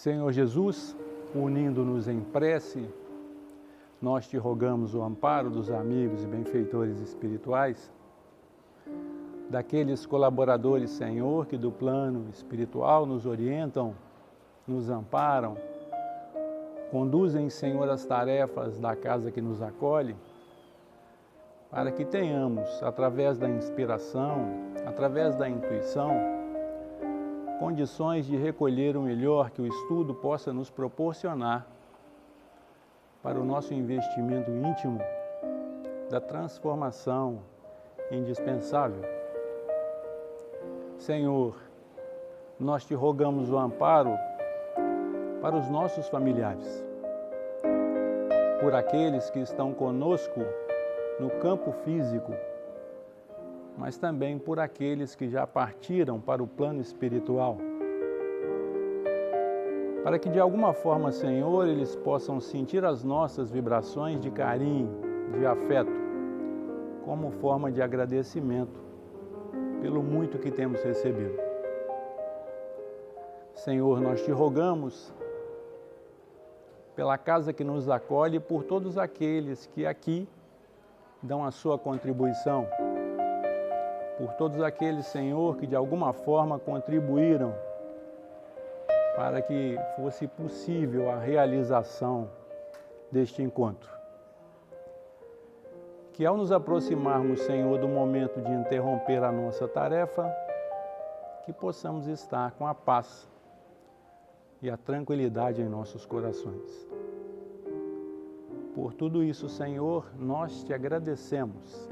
Senhor Jesus, unindo-nos em prece, nós te rogamos o amparo dos amigos e benfeitores espirituais, daqueles colaboradores, Senhor, que do plano espiritual nos orientam, nos amparam, conduzem, Senhor, as tarefas da casa que nos acolhe, para que tenhamos, através da inspiração, através da intuição, condições de recolher o melhor que o estudo possa nos proporcionar para o nosso investimento íntimo da transformação indispensável. Senhor, nós te rogamos o amparo para os nossos familiares, por aqueles que estão conosco no campo físico, mas também por aqueles que já partiram para o plano espiritual, para que de alguma forma, Senhor, eles possam sentir as nossas vibrações de carinho, de afeto, como forma de agradecimento pelo muito que temos recebido. Senhor, nós te rogamos pela casa que nos acolhe e por todos aqueles que aqui dão a sua contribuição, por todos aqueles, Senhor, que de alguma forma contribuíram para que fosse possível a realização deste encontro. Que ao nos aproximarmos, Senhor, do momento de interromper a nossa tarefa, que possamos estar com a paz e a tranquilidade em nossos corações. Por tudo isso, Senhor, nós te agradecemos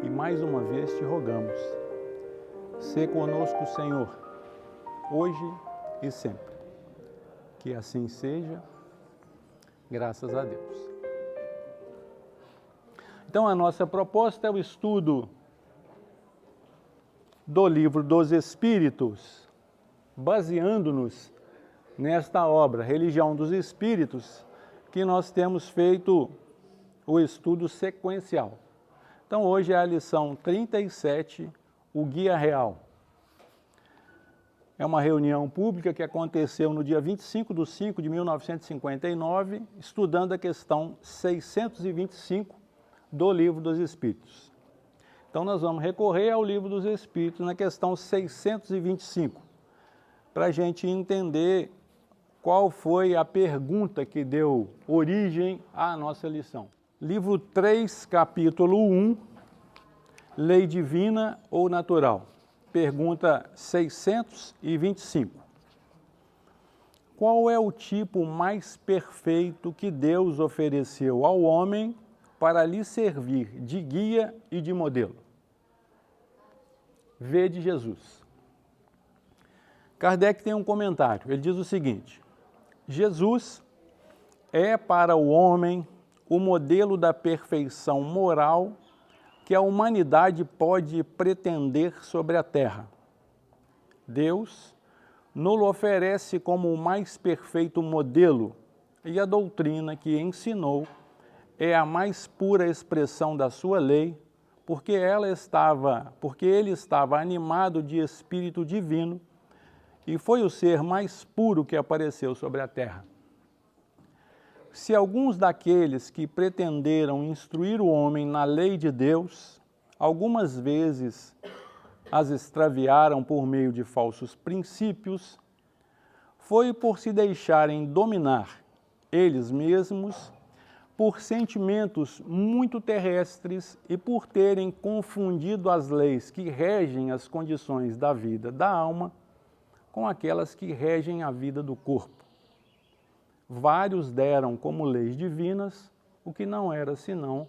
e mais uma vez te rogamos. Sê conosco, Senhor, hoje e sempre. Que assim seja, graças a Deus. Então, a nossa proposta é o estudo do Livro dos Espíritos, baseando-nos nesta obra, Religião dos Espíritos, que nós temos feito o estudo sequencial. Então, hoje é a lição 37, o Guia Real. É uma reunião pública que aconteceu no dia 25 de 5 de 1959, estudando a questão 625 do Livro dos Espíritos. Então, nós vamos recorrer ao Livro dos Espíritos na questão 625, para a gente entender qual foi a pergunta que deu origem à nossa lição. Livro 3, capítulo 1, Lei Divina ou Natural. Pergunta 625. Qual é o tipo mais perfeito que Deus ofereceu ao homem para lhe servir de guia e de modelo? Vede Jesus. Kardec tem um comentário, ele diz o seguinte: Jesus é para o homem o modelo da perfeição moral que a humanidade pode pretender sobre a terra. Deus nos oferece como o mais perfeito modelo e a doutrina que ensinou é a mais pura expressão da sua lei, porque ele estava animado de espírito divino e foi o ser mais puro que apareceu sobre a terra. Se alguns daqueles que pretenderam instruir o homem na lei de Deus, algumas vezes as extraviaram por meio de falsos princípios, foi por se deixarem dominar eles mesmos por sentimentos muito terrestres e por terem confundido as leis que regem as condições da vida da alma com aquelas que regem a vida do corpo. Vários deram como leis divinas o que não era senão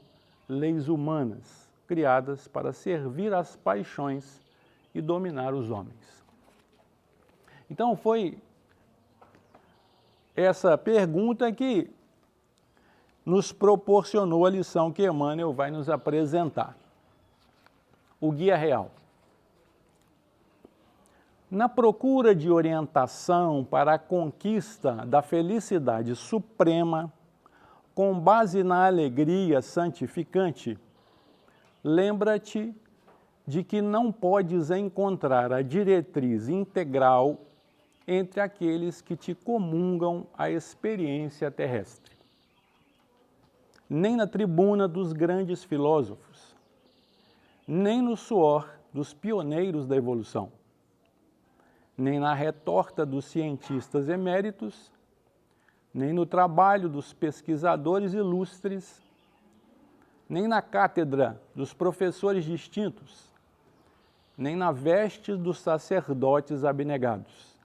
leis humanas, criadas para servir às paixões e dominar os homens. Então foi essa pergunta que nos proporcionou a lição que Emmanuel vai nos apresentar. O Guia Real. Na procura de orientação para a conquista da felicidade suprema, com base na alegria santificante, lembra-te de que não podes encontrar a diretriz integral entre aqueles que te comungam a experiência terrestre. Nem na tribuna dos grandes filósofos, nem no suor dos pioneiros da evolução, nem na retorta dos cientistas eméritos, nem no trabalho dos pesquisadores ilustres, nem na cátedra dos professores distintos, nem na veste dos sacerdotes abnegados,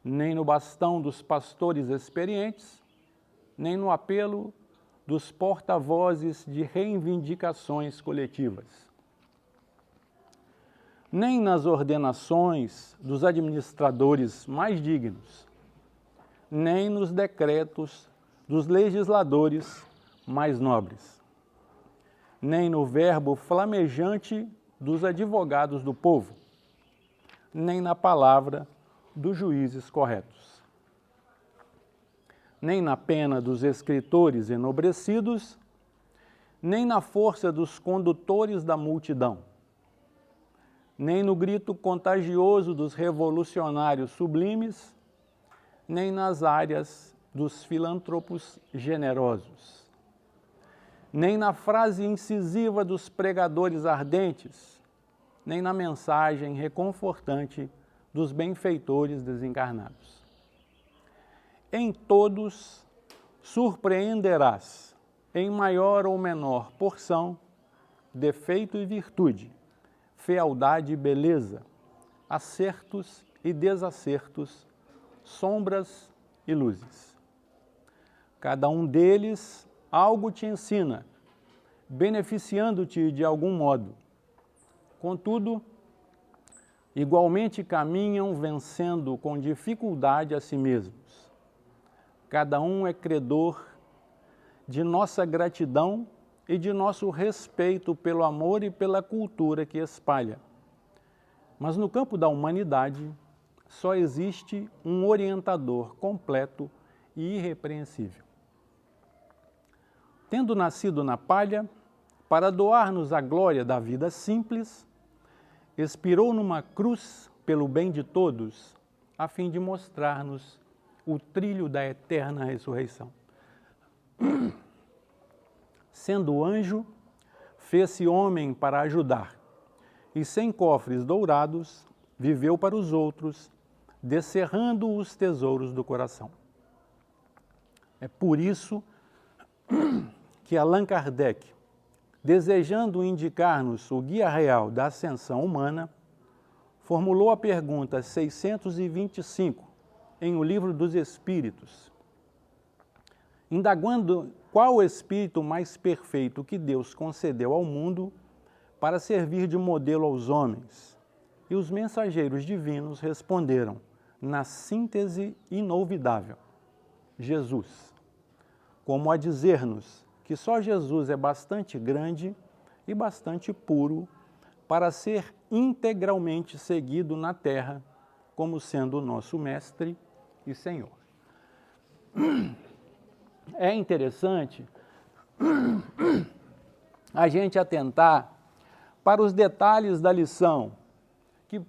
nem no bastão dos pastores experientes, nem no apelo dos porta-vozes de reivindicações coletivas, nem nas ordenações dos administradores mais dignos, nem nos decretos dos legisladores mais nobres, nem no verbo flamejante dos advogados do povo, nem na palavra dos juízes corretos, nem na pena dos escritores enobrecidos, nem na força dos condutores da multidão, nem no grito contagioso dos revolucionários sublimes, nem nas áreas dos filântropos generosos, nem na frase incisiva dos pregadores ardentes, nem na mensagem reconfortante dos benfeitores desencarnados. Em todos surpreenderás, em maior ou menor porção, defeito e virtude, fealdade e beleza, acertos e desacertos, sombras e luzes. Cada um deles algo te ensina, beneficiando-te de algum modo. Contudo, igualmente caminham vencendo com dificuldade a si mesmos. Cada um é credor de nossa gratidão e de nosso respeito pelo amor e pela cultura que espalha. Mas no campo da humanidade, só existe um orientador completo e irrepreensível. Tendo nascido na palha, para doar-nos a glória da vida simples, expirou numa cruz pelo bem de todos, a fim de mostrar-nos o trilho da eterna ressurreição. Sendo anjo, fez-se homem para ajudar, e sem cofres dourados, viveu para os outros, descerrando os tesouros do coração. É por isso que Allan Kardec, desejando indicar-nos o guia real da ascensão humana, formulou a pergunta 625 em O Livro dos Espíritos, indagando qual o espírito mais perfeito que Deus concedeu ao mundo para servir de modelo aos homens. E os mensageiros divinos responderam, na síntese inolvidável, Jesus, como a dizer-nos que só Jesus é bastante grande e bastante puro para ser integralmente seguido na terra como sendo o nosso mestre e Senhor. É interessante a gente atentar para os detalhes da lição, que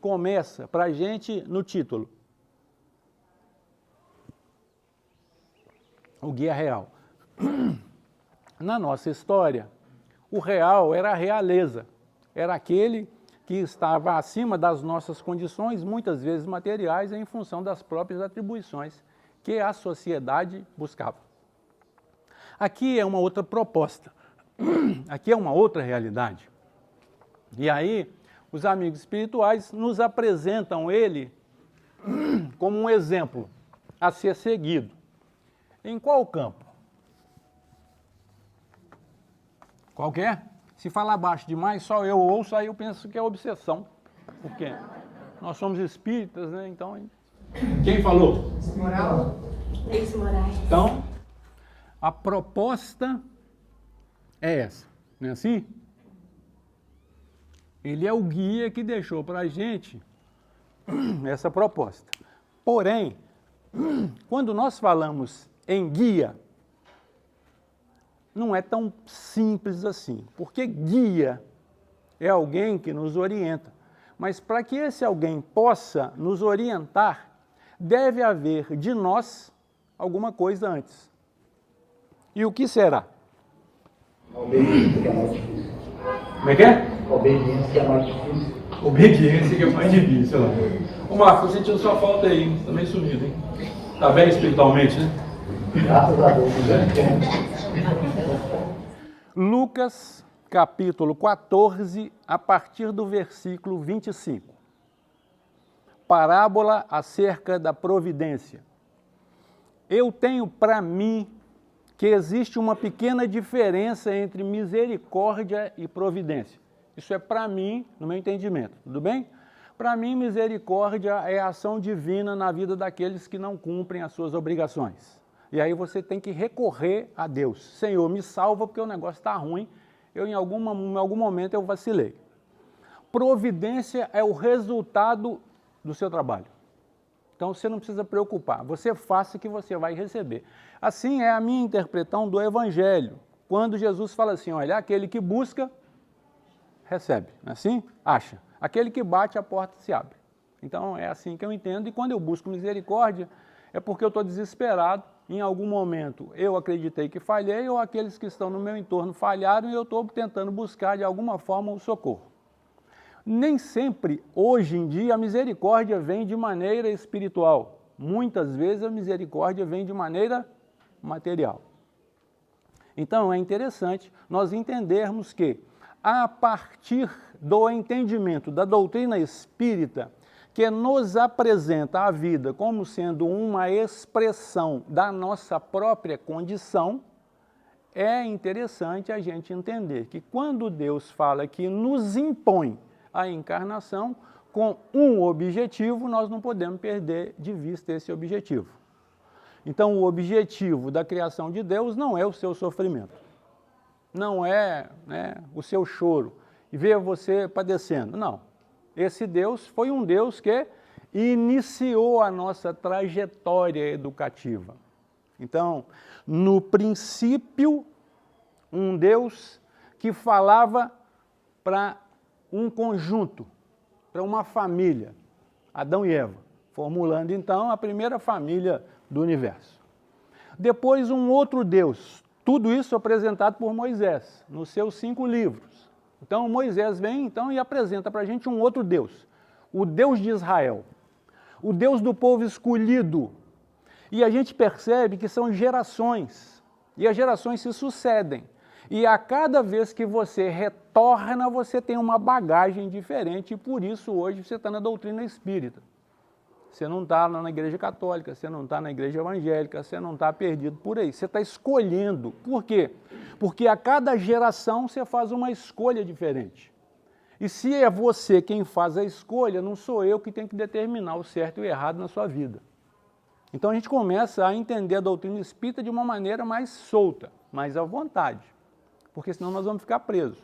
começa para a gente no título. O guia real. Na nossa história, o real era a realeza, era aquele que estava acima das nossas condições, muitas vezes materiais, em função das próprias atribuições que a sociedade buscava. Aqui é uma outra proposta, aqui é uma outra realidade. E aí, os amigos espirituais nos apresentam ele como um exemplo a ser seguido. Em qual campo? Qualquer? Se falar baixo demais, só eu ouço, aí eu penso que é obsessão. Por quê? Nós somos espíritas, né? Então, quem falou? Moral? Leis morais. Então, a proposta é essa, não é assim? Ele é o guia que deixou para a gente essa proposta. Porém, quando nós falamos em guia, não é tão simples assim, porque guia é alguém que nos orienta. Mas para que esse alguém possa nos orientar, deve haver de nós alguma coisa antes. E o que será? A obediência que é mais difícil. Como é que é? A obediência que é mais difícil. Obediência que é mais difícil. Ô Marcos, tô sentindo sua falta aí, hein? Tá meio sumido, hein? Tá bem espiritualmente, né? Graças a Deus. Lucas, capítulo 14, a partir do versículo 25. Parábola acerca da providência. Eu tenho para mim que existe uma pequena diferença entre misericórdia e providência. Isso é para mim, no meu entendimento, tudo bem? Para mim, misericórdia é a ação divina na vida daqueles que não cumprem as suas obrigações. E aí você tem que recorrer a Deus. Senhor, me salva porque o negócio está ruim, em algum momento eu vacilei. Providência é o resultado do seu trabalho. Então você não precisa preocupar, você faça que você vai receber. Assim é a minha interpretação do Evangelho, quando Jesus fala assim, olha, aquele que busca, recebe, não é assim? Acha. Aquele que bate, a porta se abre. Então é assim que eu entendo, e quando eu busco misericórdia, é porque eu estou desesperado, em algum momento eu acreditei que falhei, ou aqueles que estão no meu entorno falharam, e eu estou tentando buscar de alguma forma o socorro. Nem sempre, hoje em dia, a misericórdia vem de maneira espiritual. Muitas vezes a misericórdia vem de maneira material. Então é interessante nós entendermos que, a partir do entendimento da doutrina espírita, que nos apresenta a vida como sendo uma expressão da nossa própria condição, é interessante a gente entender que quando Deus fala que nos impõe a encarnação com um objetivo, nós não podemos perder de vista esse objetivo. Então, o objetivo da criação de Deus não é o seu sofrimento, não é, o seu choro e ver você padecendo, não. Esse Deus foi um Deus que iniciou a nossa trajetória educativa. Então, no princípio, um Deus que falava para um conjunto, para uma família, Adão e Eva, formulando então a primeira família do universo. Depois um outro Deus, tudo isso apresentado por Moisés, nos seus 5 livros. Então Moisés vem então e apresenta para a gente um outro Deus, o Deus de Israel, o Deus do povo escolhido. E a gente percebe que são gerações, e as gerações se sucedem. E a cada vez que você retorna, você tem uma bagagem diferente, e por isso hoje você está na doutrina espírita. Você não está na igreja católica, você não está na igreja evangélica, você não está perdido por aí. Você está escolhendo. Por quê? Porque a cada geração você faz uma escolha diferente. E se é você quem faz a escolha, não sou eu que tenho que determinar o certo e o errado na sua vida. Então a gente começa a entender a doutrina espírita de uma maneira mais solta, mais à vontade, porque senão nós vamos ficar presos.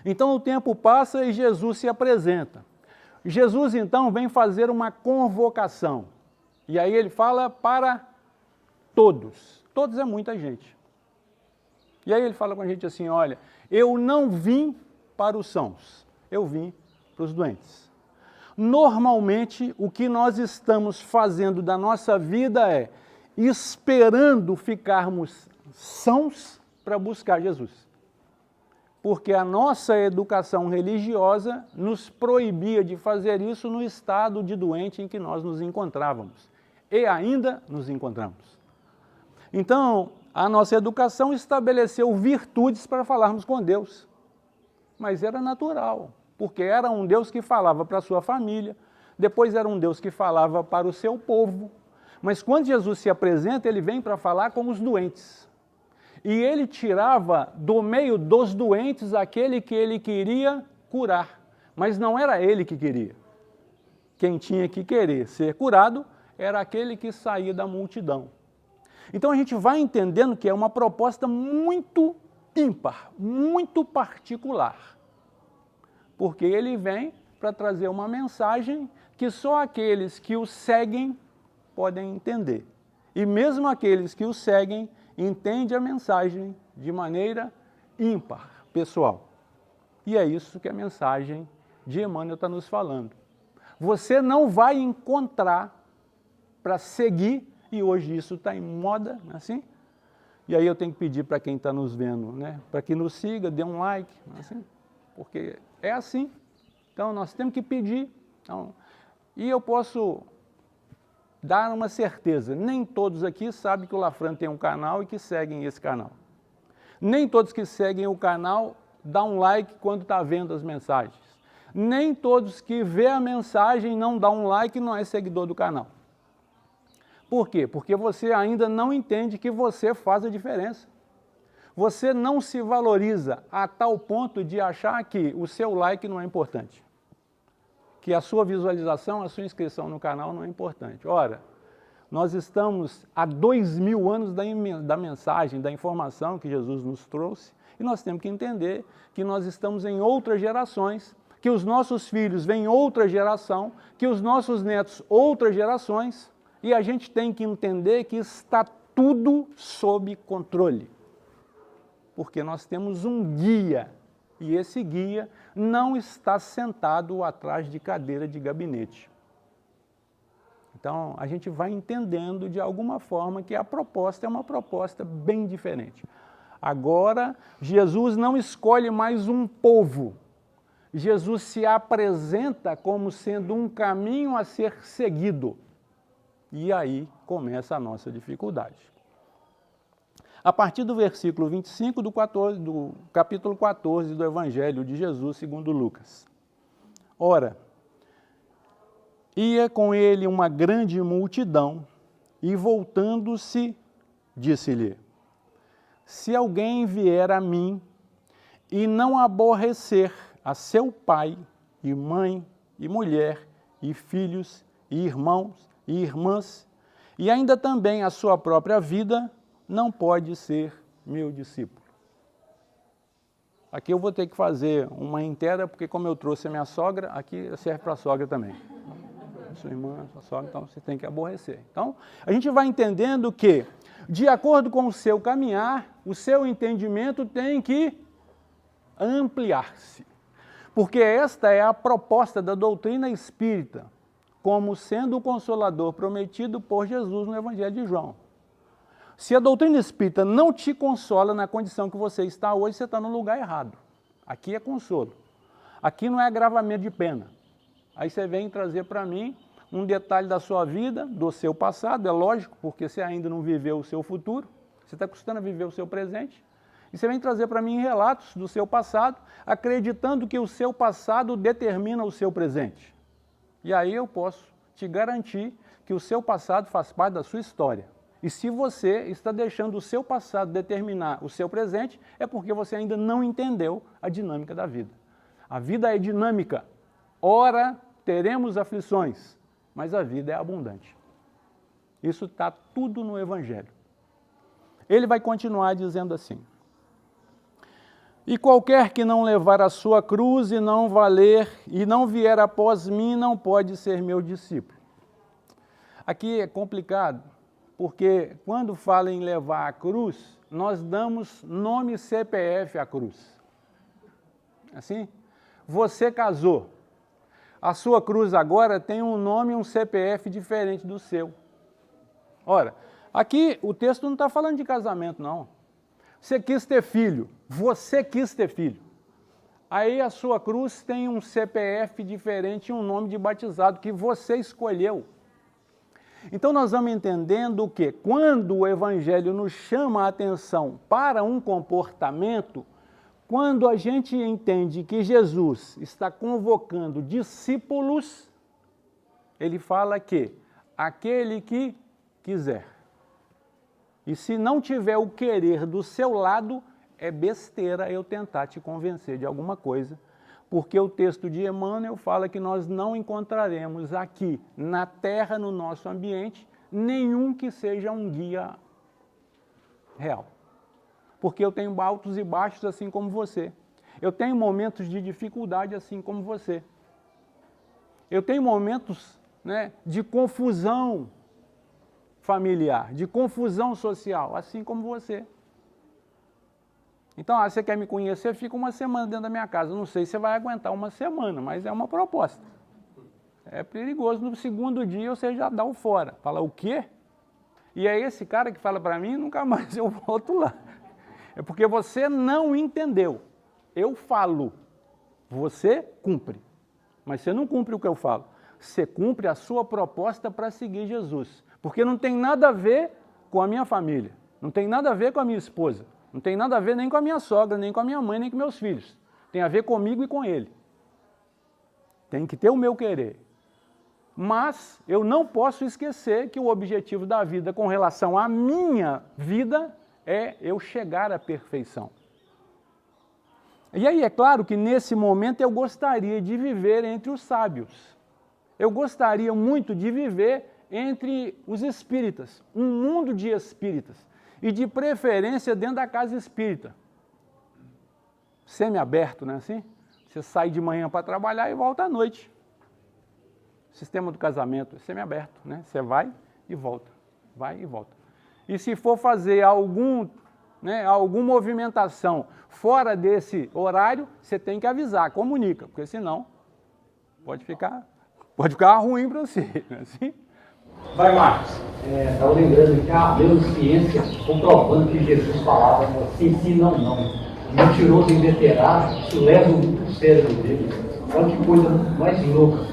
Então o tempo passa e Jesus se apresenta. Jesus então vem fazer uma convocação. E aí ele fala para todos. Todos é muita gente. E aí ele fala com a gente assim, olha, eu não vim para os sãos, eu vim para os doentes. Normalmente o que nós estamos fazendo da nossa vida é esperando ficarmos sãos para buscar Jesus. Porque a nossa educação religiosa nos proibia de fazer isso no estado de doente em que nós nos encontrávamos. E ainda nos encontramos. Então, a nossa educação estabeleceu virtudes para falarmos com Deus. Mas era natural, porque era um Deus que falava para a sua família, depois era um Deus que falava para o seu povo. Mas quando Jesus se apresenta, ele vem para falar com os doentes. E ele tirava do meio dos doentes aquele que ele queria curar. Mas não era ele que queria. Quem tinha que querer ser curado era aquele que saía da multidão. Então a gente vai entendendo que é uma proposta muito ímpar, muito particular. Porque ele vem para trazer uma mensagem que só aqueles que o seguem podem entender. E mesmo aqueles que o seguem entende a mensagem de maneira ímpar, pessoal. E é isso que a mensagem de Emmanuel está nos falando. Você não vai encontrar para seguir, e hoje isso está em moda, assim. E aí eu tenho que pedir para quem está nos vendo, né, para que nos siga, dê um like, assim, porque é assim. Então nós temos que pedir. Então, e eu posso dar uma certeza, nem todos aqui sabem que o Lafran tem um canal e que seguem esse canal. Nem todos que seguem o canal dão um like quando está vendo as mensagens. Nem todos que vê a mensagem não dão um like e não é seguidor do canal. Por quê? Porque você ainda não entende que você faz a diferença. Você não se valoriza a tal ponto de achar que o seu like não é importante. Que a sua visualização, a sua inscrição no canal não é importante. Ora, nós estamos há 2000 anos da mensagem, da informação que Jesus nos trouxe, e nós temos que entender que nós estamos em outras gerações, que os nossos filhos vêm outra geração, que os nossos netos outras gerações, e a gente tem que entender que está tudo sob controle. Porque nós temos um guia, e esse guia não está sentado atrás de cadeira de gabinete. Então, a gente vai entendendo de alguma forma que a proposta é uma proposta bem diferente. Agora, Jesus não escolhe mais um povo. Jesus se apresenta como sendo um caminho a ser seguido. E aí começa a nossa dificuldade. A partir do versículo 25 do capítulo 14 do Evangelho de Jesus segundo Lucas. Ora, ia com ele uma grande multidão e voltando-se, disse-lhe: se alguém vier a mim e não aborrecer a seu pai e mãe e mulher e filhos e irmãos e irmãs, e ainda também a sua própria vida, não pode ser meu discípulo. Aqui eu vou ter que fazer uma inteira, porque como eu trouxe a minha sogra, aqui serve para a sogra também. Sua irmã, sua sogra, então você tem que aborrecer. Então, a gente vai entendendo que, de acordo com o seu caminhar, o seu entendimento tem que ampliar-se. Porque esta é a proposta da doutrina espírita, como sendo o Consolador prometido por Jesus no Evangelho de João. Se a doutrina espírita não te consola na condição que você está hoje, você está no lugar errado. Aqui é consolo. Aqui não é agravamento de pena. Aí você vem trazer para mim um detalhe da sua vida, do seu passado, é lógico, porque você ainda não viveu o seu futuro, você está custando a viver o seu presente. E você vem trazer para mim relatos do seu passado, acreditando que o seu passado determina o seu presente. E aí eu posso te garantir que o seu passado faz parte da sua história. E se você está deixando o seu passado determinar o seu presente, é porque você ainda não entendeu a dinâmica da vida. A vida é dinâmica. Ora, teremos aflições, mas a vida é abundante. Isso está tudo no Evangelho. Ele vai continuar dizendo assim: e qualquer que não levar a sua cruz e não valer e não vier após mim, não pode ser meu discípulo. Aqui é complicado, porque quando fala em levar a cruz, nós damos nome CPF à cruz. Assim? Você casou. A sua cruz agora tem um nome e um CPF diferente do seu. Ora, aqui o texto não está falando de casamento, não. Você quis ter filho, você quis ter filho. Aí a sua cruz tem um CPF diferente e um nome de batizado que você escolheu. Então nós vamos entendendo que quando o Evangelho nos chama a atenção para um comportamento, quando a gente entende que Jesus está convocando discípulos, ele fala que aquele que quiser. E se não tiver o querer do seu lado, é besteira eu tentar te convencer de alguma coisa, porque o texto de Emmanuel fala que nós não encontraremos aqui, na Terra, no nosso ambiente, nenhum que seja um guia real. Porque eu tenho altos e baixos assim como você. Eu tenho momentos de dificuldade assim como você. Eu tenho momentos, né, de confusão familiar, de confusão social, assim como você. Então, você quer me conhecer, fica uma semana dentro da minha casa. Não sei se você vai aguentar uma semana, mas é uma proposta. É perigoso, no segundo dia você já dá o fora. Fala, o quê? E é esse cara que fala para mim, nunca mais eu volto lá. É porque você não entendeu. Eu falo, você cumpre. Mas você não cumpre o que eu falo. Você cumpre a sua proposta para seguir Jesus. Porque não tem nada a ver com a minha família. Não tem nada a ver com a minha esposa. Não tem nada a ver nem com a minha sogra, nem com a minha mãe, nem com meus filhos. Tem a ver comigo e com ele. Tem que ter o meu querer. Mas eu não posso esquecer que o objetivo da vida com relação à minha vida é eu chegar à perfeição. E aí é claro que nesse momento eu gostaria de viver entre os sábios. Eu gostaria muito de viver entre os espíritas, um mundo de espíritas. E de preferência dentro da casa espírita. Semi-aberto, não é assim? Você sai de manhã para trabalhar e volta à noite. Sistema do casamento, semi-aberto, né? Você vai e volta, vai e volta. E se for fazer alguma movimentação fora desse horário, você tem que avisar, comunica, porque senão pode ficar ruim para você, não é assim? Vai, Marcos. Estava lembrando que a neurociência comprovando que Jesus falava sim, sim, não, não. Mentiroso e inveterado, isso leva muito o cérebro dele. Olha que coisa mais louca.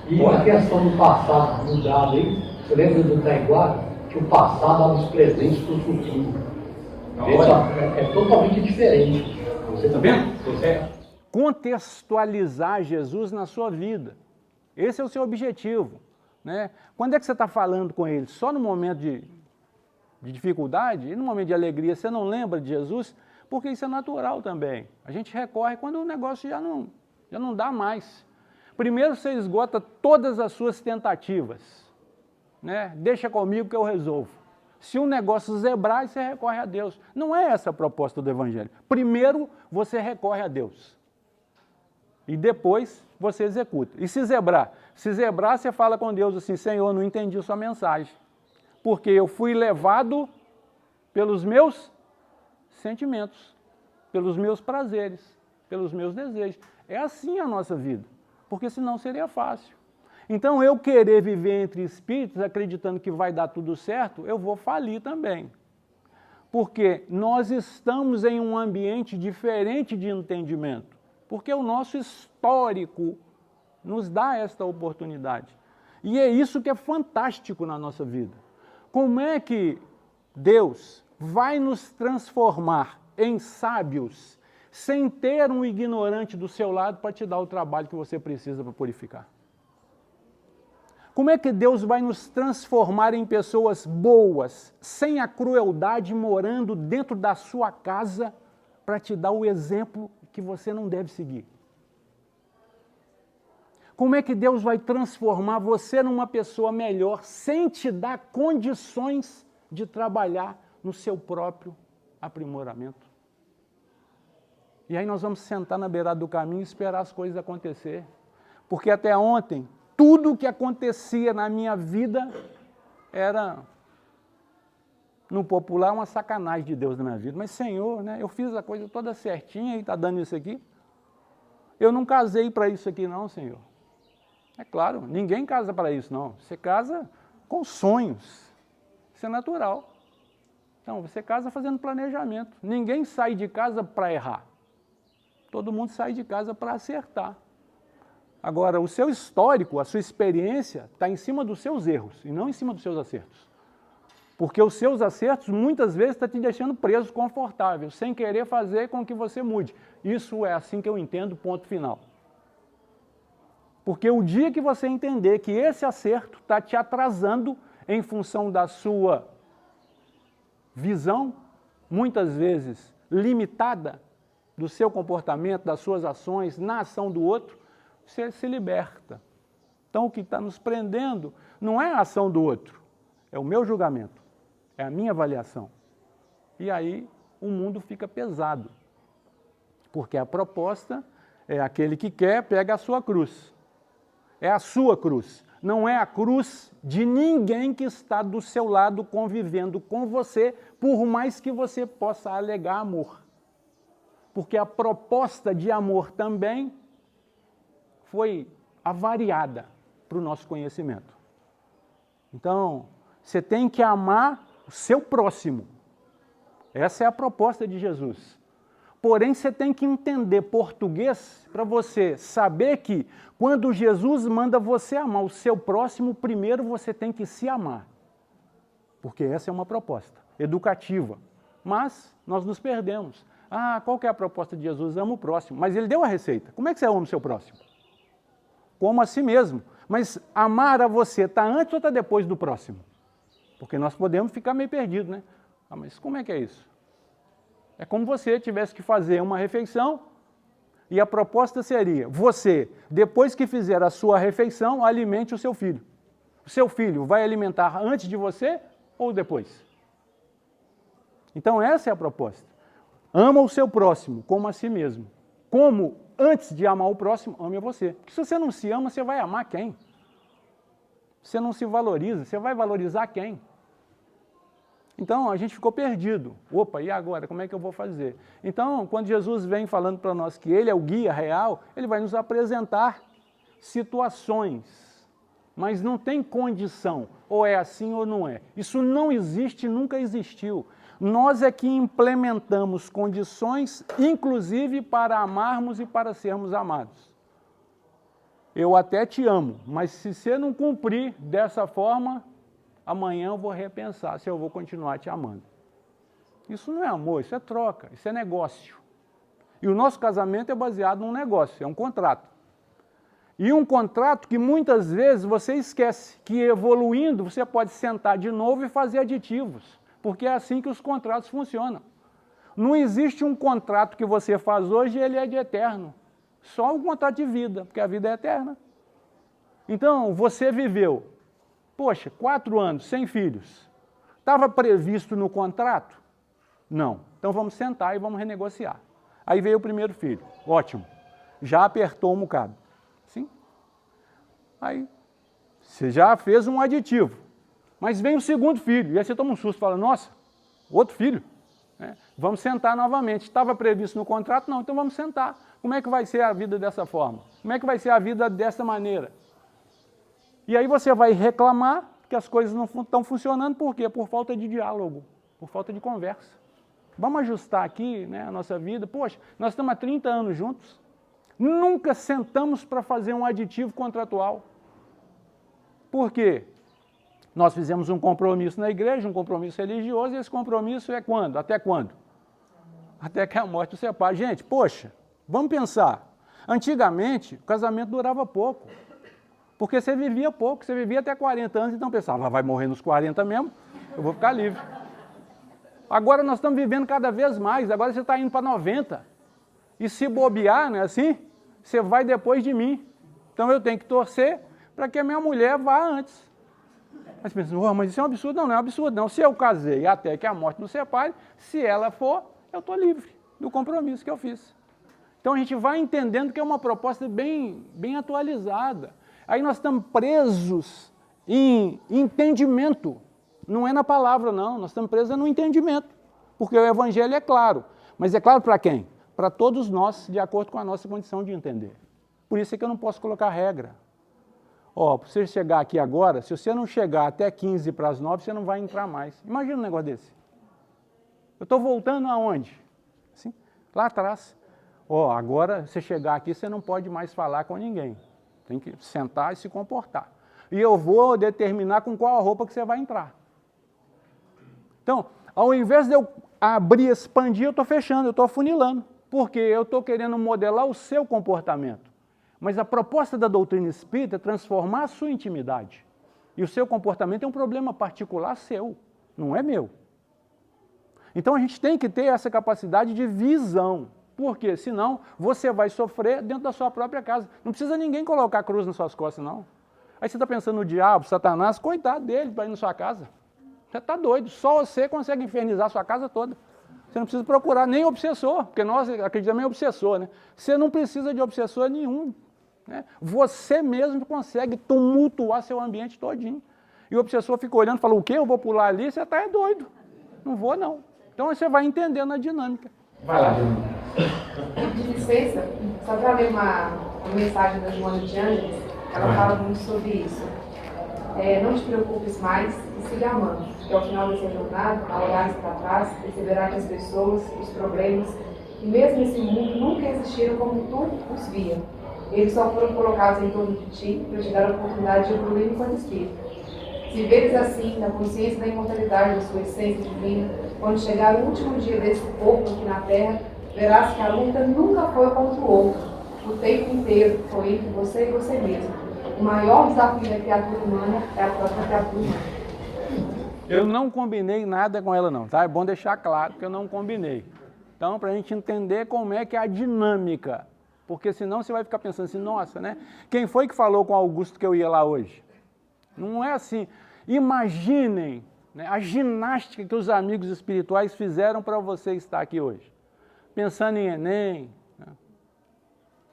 E a questão do passado mudado aí, você lembra do Taiguara? Que o passado dá os presentes para o futuro. É totalmente diferente. Você está vendo? Contextualizar Jesus na sua vida. Esse é o seu objetivo. Né? Quando é que você está falando com ele? Só no momento de dificuldade? E no momento de alegria você não lembra de Jesus? Porque isso é natural também. A gente recorre quando o negócio já não dá mais. Primeiro você esgota todas as suas tentativas. Né? Deixa comigo que eu resolvo. Se um negócio zebrar, você recorre a Deus. Não é essa a proposta do Evangelho. Primeiro você recorre a Deus. E depois você executa. E se zebrar? Se zebrar, você fala com Deus assim, Senhor, não entendi sua mensagem. Porque eu fui levado pelos meus sentimentos, pelos meus prazeres, pelos meus desejos. É assim a nossa vida. Porque senão seria fácil. Então eu querer viver entre espíritos, acreditando que vai dar tudo certo, eu vou falir também. Porque nós estamos em um ambiente diferente de entendimento. Porque o nosso histórico nos dá esta oportunidade. E é isso que é fantástico na nossa vida. Como é que Deus vai nos transformar em sábios sem ter um ignorante do seu lado para te dar o trabalho que você precisa para purificar? Como é que Deus vai nos transformar em pessoas boas, sem a crueldade, morando dentro da sua casa para te dar o exemplo que você não deve seguir? Como é que Deus vai transformar você numa pessoa melhor sem te dar condições de trabalhar no seu próprio aprimoramento? E aí nós vamos sentar na beirada do caminho e esperar as coisas acontecer. Porque até ontem, tudo o que acontecia na minha vida era, no popular, uma sacanagem de Deus na minha vida. Mas, Senhor, né, eu fiz a coisa toda certinha e está dando isso aqui. Eu não casei para isso aqui não, Senhor. É claro, ninguém casa para isso não. Você casa com sonhos. Isso é natural. Então, você casa fazendo planejamento. Ninguém sai de casa para errar. Todo mundo sai de casa para acertar. Agora, o seu histórico, a sua experiência, está em cima dos seus erros e não em cima dos seus acertos. Porque os seus acertos, muitas vezes, estão te deixando preso, confortável, sem querer fazer com que você mude. Isso é assim que eu entendo, ponto final. Porque o dia que você entender que esse acerto está te atrasando em função da sua visão, muitas vezes limitada, do seu comportamento, das suas ações, na ação do outro, você se liberta. Então o que está nos prendendo não é a ação do outro, é o meu julgamento, é a minha avaliação. E aí o mundo fica pesado, porque a proposta é aquele que quer, pega a sua cruz. É a sua cruz, não é a cruz de ninguém que está do seu lado convivendo com você, por mais que você possa alegar amor. porque a proposta de amor também foi avariada para o nosso conhecimento. Então, você tem que amar o seu próximo. Essa é a proposta de Jesus. Porém, você tem que entender português para você saber que quando Jesus manda você amar o seu próximo, primeiro você tem que se amar. Porque essa é uma proposta educativa. Mas nós nos perdemos. Ah, qual que é a proposta de Jesus? Ama o próximo. Mas ele deu a receita. Como é que você ama o seu próximo? Como a si mesmo. Mas amar a você está antes ou está depois do próximo? Porque nós podemos ficar meio perdidos, né? Ah, mas como é que é isso? É como você tivesse que fazer uma refeição e a proposta seria, você, depois que fizer a sua refeição, alimente o seu filho. O seu filho vai alimentar antes de você ou depois? Então essa é a proposta. Ama o seu próximo como a si mesmo. Como antes de amar o próximo, ame a você. Porque se você não se ama, você vai amar quem? Você não se valoriza, você vai valorizar quem? Então, a gente ficou perdido. Opa, e agora? Como é que eu vou fazer? Então, quando Jesus vem falando para nós que Ele é o guia real, Ele vai nos apresentar situações. Mas não tem condição, ou é assim ou não é. Isso não existe, nunca existiu. Nós é que implementamos condições, inclusive para amarmos e para sermos amados. Eu até te amo, mas se você não cumprir dessa forma, amanhã eu vou repensar se eu vou continuar te amando. Isso não é amor, isso é troca, isso é negócio. E o nosso casamento é baseado num negócio, é um contrato. E um contrato que muitas vezes você esquece que evoluindo você pode sentar de novo e fazer aditivos, porque é assim que os contratos funcionam. Não existe um contrato que você faz hoje e ele é de eterno. Só um contrato de vida, porque a vida é eterna. Então, você viveu, 4 anos sem filhos. Estava previsto no contrato? Não. Então vamos sentar e vamos renegociar. Aí veio o primeiro filho. Ótimo. Já apertou um bocado. Sim? Aí, você já fez um aditivo. Mas vem o segundo filho. E aí você toma um susto e fala, nossa, outro filho? Vamos sentar novamente. Estava previsto no contrato? Não, então vamos sentar. Como é que vai ser a vida dessa forma? Como é que vai ser a vida dessa maneira? E aí você vai reclamar que as coisas não estão funcionando, por quê? Por falta de diálogo, por falta de conversa. Vamos ajustar aqui, né, a nossa vida. Poxa, nós estamos há 30 anos juntos, nunca sentamos para fazer um aditivo contratual. Por quê? Nós fizemos um compromisso na igreja, um compromisso religioso, e esse compromisso é quando? Até quando? Até que a morte o separe. Gente, poxa, vamos pensar. Antigamente, o casamento durava pouco. Porque você vivia pouco, você vivia até 40 anos, então pensava, vai morrer nos 40 mesmo, eu vou ficar livre. Agora nós estamos vivendo cada vez mais, agora você está indo para 90. E se bobear, não é assim? Você vai depois de mim. Então eu tenho que torcer para que a minha mulher vá antes. Aí você pensa, mas isso é um absurdo? Não, não é um absurdo não. Se eu casei até que a morte nos separe, se ela for, eu estou livre do compromisso que eu fiz. Então a gente vai entendendo que é uma proposta bem atualizada. Aí nós estamos presos em entendimento. Não é na palavra, não. Nós estamos presos no entendimento. Porque o evangelho é claro. Mas é claro para quem? Para todos nós, de acordo com a nossa condição de entender. Por isso é que eu não posso colocar regra. Para você chegar aqui agora, se você não chegar até 15 para as 9, você não vai entrar mais. Imagina um negócio desse. Eu estou voltando aonde? Assim, lá atrás. Agora, você chegar aqui, você não pode mais falar com ninguém. Tem que sentar e se comportar. E eu vou determinar com qual roupa que você vai entrar. Então, ao invés de eu abrir, expandir, eu estou fechando, eu estou afunilando. Porque eu estou querendo modelar o seu comportamento. Mas a proposta da doutrina espírita é transformar a sua intimidade. E o seu comportamento é um problema particular seu, não é meu. Então a gente tem que ter essa capacidade de visão. Porque senão você vai sofrer dentro da sua própria casa. Não precisa ninguém colocar a cruz nas suas costas, não. Aí você está pensando no diabo, Satanás, coitado dele para ir na sua casa. Você está doido, só você consegue infernizar a sua casa toda. Você não precisa procurar nem obsessor, porque nós acreditamos em obsessor, né? Você não precisa de obsessor nenhum. Né? Você mesmo consegue tumultuar seu ambiente todinho. E o obsessor fica olhando e fala, o quê? Eu vou pular ali? Você está doido. Não vou, não. Então você vai entendendo a dinâmica. Vai lá, Bruno. De licença, só para ler uma mensagem da Joana de Ângeles, ela fala muito sobre isso. Não te preocupes mais e siga amando, que ao final dessa jornada, ao olhar para trás, perceberá que as pessoas, os problemas, e mesmo esse mundo nunca existiram como tu os via. Eles só foram colocados em torno de ti para te dar a oportunidade de evoluir enquanto espírito. Se veres assim, na consciência da imortalidade da sua essência divina, quando chegar o último dia desse corpo aqui na Terra, verás que a luta nunca foi contra o outro. O tempo inteiro foi entre você e você mesmo. O maior desafio da criatura humana é a própria criatura humana. Eu não combinei nada com ela não, tá? É bom deixar claro que eu não combinei. Então, para a gente entender como é que é a dinâmica, porque senão você vai ficar pensando assim, nossa, né? Quem foi que falou com o Augusto que eu ia lá hoje? Não é assim. Imaginem, né, a ginástica que os amigos espirituais fizeram para você estar aqui hoje. Pensando em Enem, né?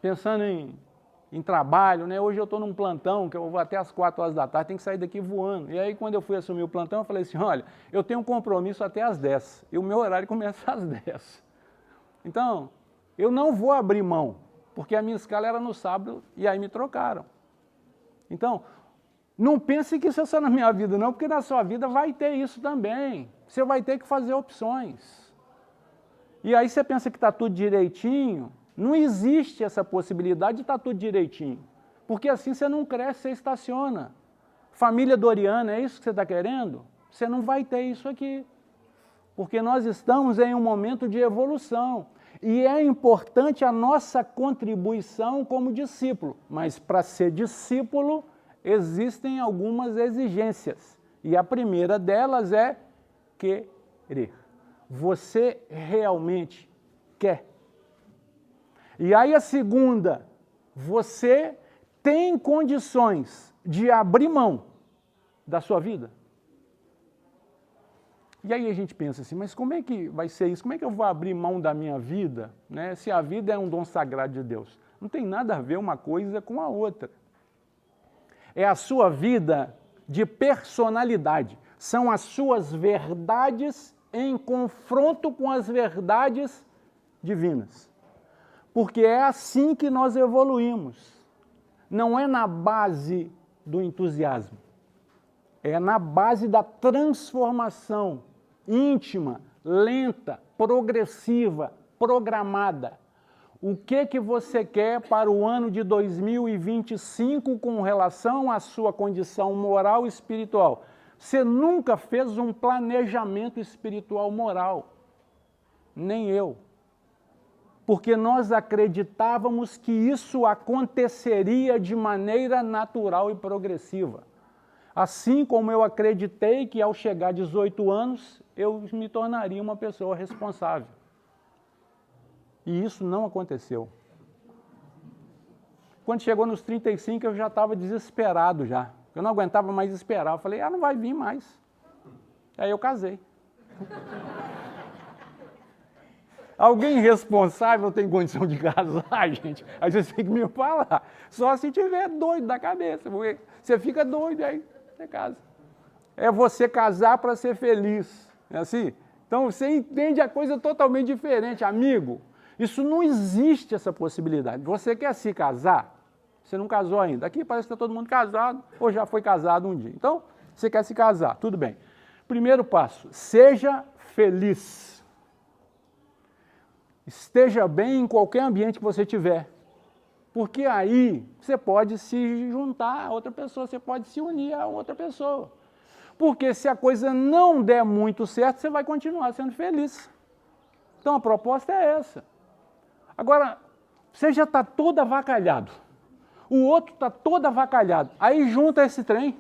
Pensando em trabalho, né? Hoje eu estou num plantão, que eu vou até às 4 horas da tarde, tenho que sair daqui voando. E aí, quando eu fui assumir o plantão, eu falei assim, olha, eu tenho um compromisso até às 10, e o meu horário começa às 10. Então, eu não vou abrir mão, porque a minha escala era no sábado, e aí me trocaram. Então, não pense que isso é só na minha vida, não, porque na sua vida vai ter isso também. Você vai ter que fazer opções. E aí você pensa que está tudo direitinho, não existe essa possibilidade de estar tudo direitinho. Porque assim você não cresce, você estaciona. Família Doriana, é isso que você está querendo? Você não vai ter isso aqui. Porque nós estamos em um momento de evolução. E é importante a nossa contribuição como discípulo. Mas para ser discípulo, existem algumas exigências. E a primeira delas é querer. Você realmente quer. E aí a segunda, você tem condições de abrir mão da sua vida? E aí a gente pensa assim, mas como é que vai ser isso? Como é que eu vou abrir mão da minha vida, né, se a vida é um dom sagrado de Deus? Não tem nada a ver uma coisa com a outra. É a sua vida de personalidade. São as suas verdades em confronto com as verdades divinas. Porque é assim que nós evoluímos. Não é na base do entusiasmo. É na base da transformação íntima, lenta, progressiva, programada. O que você quer para o ano de 2025 com relação à sua condição moral e espiritual? Você nunca fez um planejamento espiritual moral. Nem eu. Porque nós acreditávamos que isso aconteceria de maneira natural e progressiva. Assim como eu acreditei que ao chegar a 18 anos, eu me tornaria uma pessoa responsável. E isso não aconteceu. Quando chegou nos 35, eu já estava desesperado já. Eu não aguentava mais esperar. Eu falei, não vai vir mais. Aí eu casei. Alguém responsável tem condição de casar, gente? Aí você tem que me falar. Só se tiver doido da cabeça. Porque você fica doido aí, você casa. É você casar para ser feliz. É assim? Então você entende a coisa totalmente diferente, amigo. Isso não existe, essa possibilidade. Você quer se casar? Você não casou ainda. Aqui parece que está todo mundo casado ou já foi casado um dia. Então, você quer se casar, tudo bem. Primeiro passo, seja feliz. Esteja bem em qualquer ambiente que você tiver. Porque aí você pode se juntar a outra pessoa, você pode se unir a outra pessoa. Porque se a coisa não der muito certo, você vai continuar sendo feliz. Então a proposta é essa. Agora, você já está todo avacalhado. O outro está todo avacalhado. Aí junta esse trem.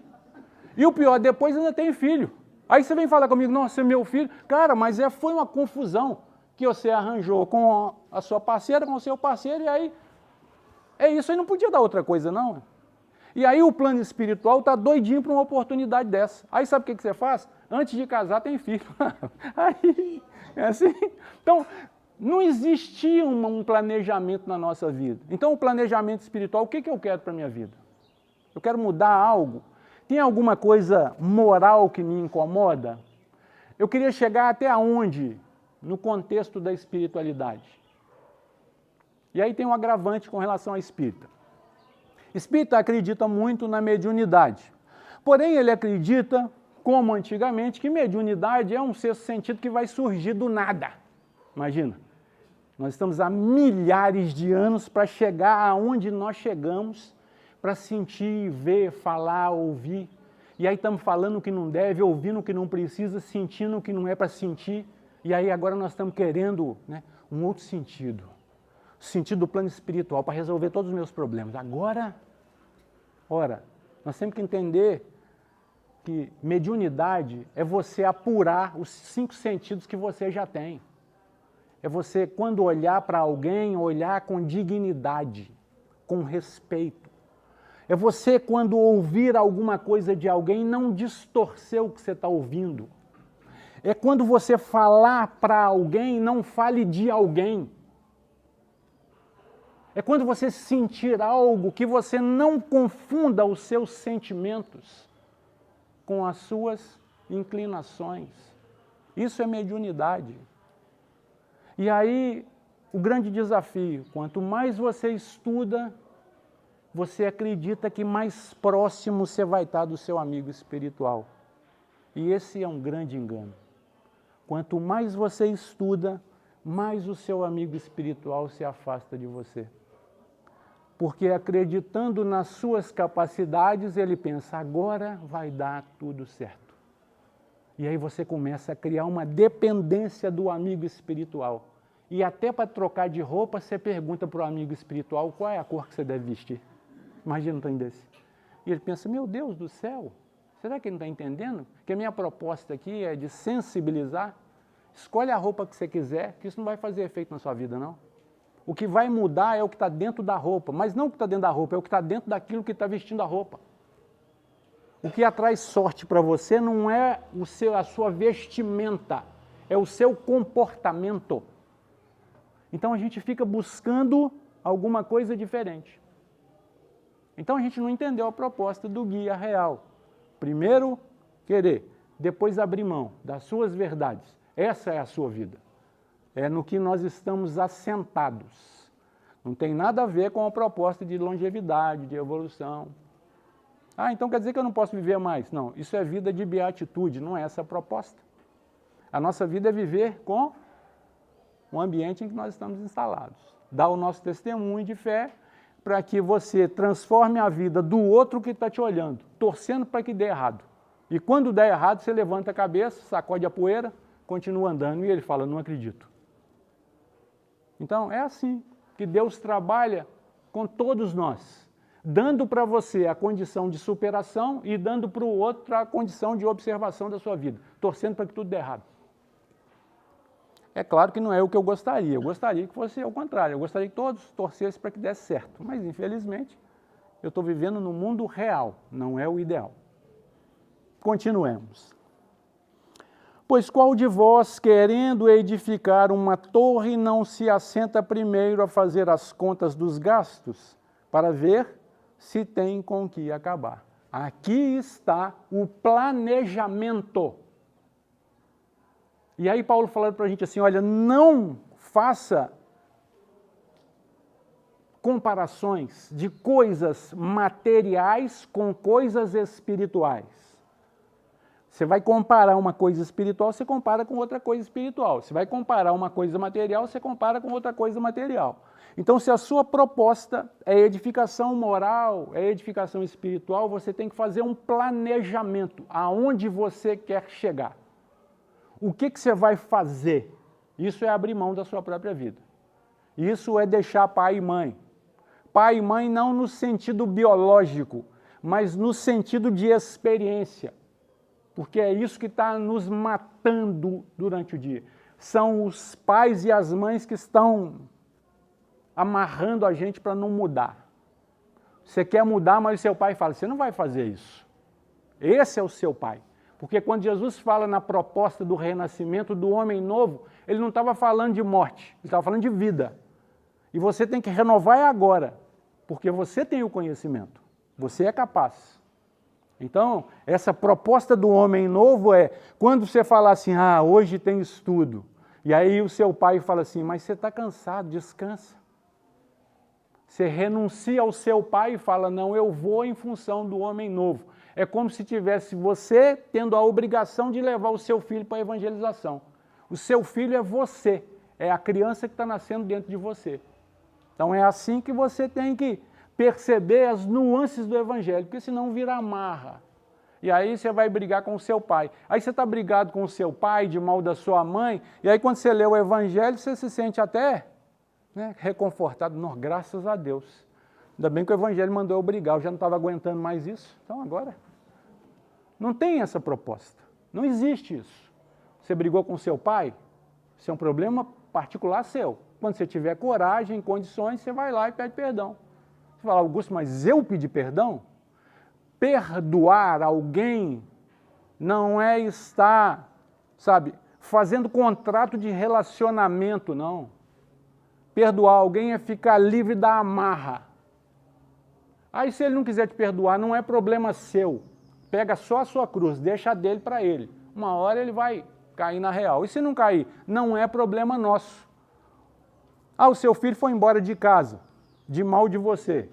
E o pior, depois ainda tem filho. Aí você vem falar comigo, nossa, meu filho. Cara, mas foi uma confusão que você arranjou com a sua parceira, com o seu parceiro, e aí é isso, aí não podia dar outra coisa, não. E aí o plano espiritual está doidinho para uma oportunidade dessa. Aí sabe o que você faz? Antes de casar tem filho. Aí, é assim. Então, não existia um planejamento na nossa vida. Então, o planejamento espiritual, o que eu quero para a minha vida? Eu quero mudar algo? Tem alguma coisa moral que me incomoda? Eu queria chegar até onde? No contexto da espiritualidade. E aí tem um agravante com relação a espírita. Espírita acredita muito na mediunidade. Porém, ele acredita, como antigamente, que mediunidade é um sexto sentido que vai surgir do nada. Imagina, nós estamos há milhares de anos para chegar aonde nós chegamos, para sentir, ver, falar, ouvir. E aí estamos falando o que não deve, ouvindo o que não precisa, sentindo o que não é para sentir. E aí agora nós estamos querendo, né, um outro sentido. O sentido do plano espiritual para resolver todos os meus problemas. Agora, ora, nós temos que entender que mediunidade é você apurar os 5 sentidos que você já tem. É você, quando olhar para alguém, olhar com dignidade, com respeito. É você, quando ouvir alguma coisa de alguém, não distorcer o que você está ouvindo. É quando você falar para alguém, não fale de alguém. É quando você sentir algo que você não confunda os seus sentimentos com as suas inclinações. Isso é mediunidade. E aí, o grande desafio, quanto mais você estuda, você acredita que mais próximo você vai estar do seu amigo espiritual. E esse é um grande engano. Quanto mais você estuda, mais o seu amigo espiritual se afasta de você. Porque acreditando nas suas capacidades, ele pensa, agora vai dar tudo certo. E aí você começa a criar uma dependência do amigo espiritual. E até para trocar de roupa, você pergunta para o amigo espiritual qual é a cor que você deve vestir. Imagina um trem desse. E ele pensa, meu Deus do céu, será que ele não está entendendo? Que a minha proposta aqui é de sensibilizar. Escolhe a roupa que você quiser, que isso não vai fazer efeito na sua vida, não. O que vai mudar é o que está dentro da roupa, mas não o que está dentro da roupa, é o que está dentro daquilo que está vestindo a roupa. O que atrai sorte para você não é a sua vestimenta, é o seu comportamento. Então a gente fica buscando alguma coisa diferente. Então a gente não entendeu a proposta do guia real. Primeiro querer, depois abrir mão das suas verdades. Essa é a sua vida. É no que nós estamos assentados. Não tem nada a ver com a proposta de longevidade, de evolução. Ah, então quer dizer que eu não posso viver mais? Não, isso é vida de beatitude, não é essa a proposta. A nossa vida é viver com o ambiente em que nós estamos instalados. Dar o nosso testemunho de fé para que você transforme a vida do outro que está te olhando, torcendo para que dê errado. E quando der errado, você levanta a cabeça, sacode a poeira, continua andando e ele fala, não acredito. Então, é assim que Deus trabalha com todos nós, dando para você a condição de superação e dando para o outro a condição de observação da sua vida, torcendo para que tudo dê errado. É claro que não é o que eu gostaria que fosse ao contrário, eu gostaria que todos torcessem para que desse certo, mas infelizmente eu estou vivendo no mundo real, não é o ideal. Continuemos. Pois qual de vós, querendo edificar uma torre, não se assenta primeiro a fazer as contas dos gastos, para ver se tem com que acabar? Aqui está o planejamento. E aí Paulo falando para a gente assim, olha, não faça comparações de coisas materiais com coisas espirituais. Você vai comparar uma coisa espiritual, você compara com outra coisa espiritual. Você vai comparar uma coisa material, você compara com outra coisa material. Então, se a sua proposta é edificação moral, é edificação espiritual, você tem que fazer um planejamento aonde você quer chegar. O que você vai fazer? Isso é abrir mão da sua própria vida. Isso é deixar pai e mãe. Pai e mãe não no sentido biológico, mas no sentido de experiência. Porque é isso que está nos matando durante o dia. São os pais e as mães que estão amarrando a gente para não mudar. Você quer mudar, mas o seu pai fala, você não vai fazer isso. Esse é o seu pai. Porque quando Jesus fala na proposta do renascimento do homem novo, ele não estava falando de morte, ele estava falando de vida. E você tem que renovar agora, porque você tem o conhecimento, você é capaz. Então, essa proposta do homem novo é, quando você falar assim, hoje tem estudo, e aí o seu pai fala assim, mas você está cansado, descansa. Você renuncia ao seu pai e fala, não, eu vou em função do homem novo. É como se tivesse você tendo a obrigação de levar o seu filho para a evangelização. O seu filho é você, é a criança que está nascendo dentro de você. Então é assim que você tem que perceber as nuances do evangelho, porque senão vira amarra. E aí você vai brigar com o seu pai. Aí você está brigado com o seu pai, de mal da sua mãe, e aí quando você lê o evangelho, você se sente até reconfortado. Não, graças a Deus. Ainda bem que o evangelho mandou eu brigar, eu já não estava aguentando mais isso. Então agora, não tem essa proposta. Não existe isso. Você brigou com o seu pai, isso é um problema particular seu. Quando você tiver coragem, condições, você vai lá e pede perdão. Você fala, Augusto, mas eu pedi perdão? Perdoar alguém não é estar, fazendo contrato de relacionamento, não. Perdoar alguém é ficar livre da amarra. Aí se ele não quiser te perdoar, não é problema seu. Pega só a sua cruz, deixa a dele para ele. Uma hora ele vai cair na real. E se não cair, não é problema nosso. O seu filho foi embora de casa, de mal de você.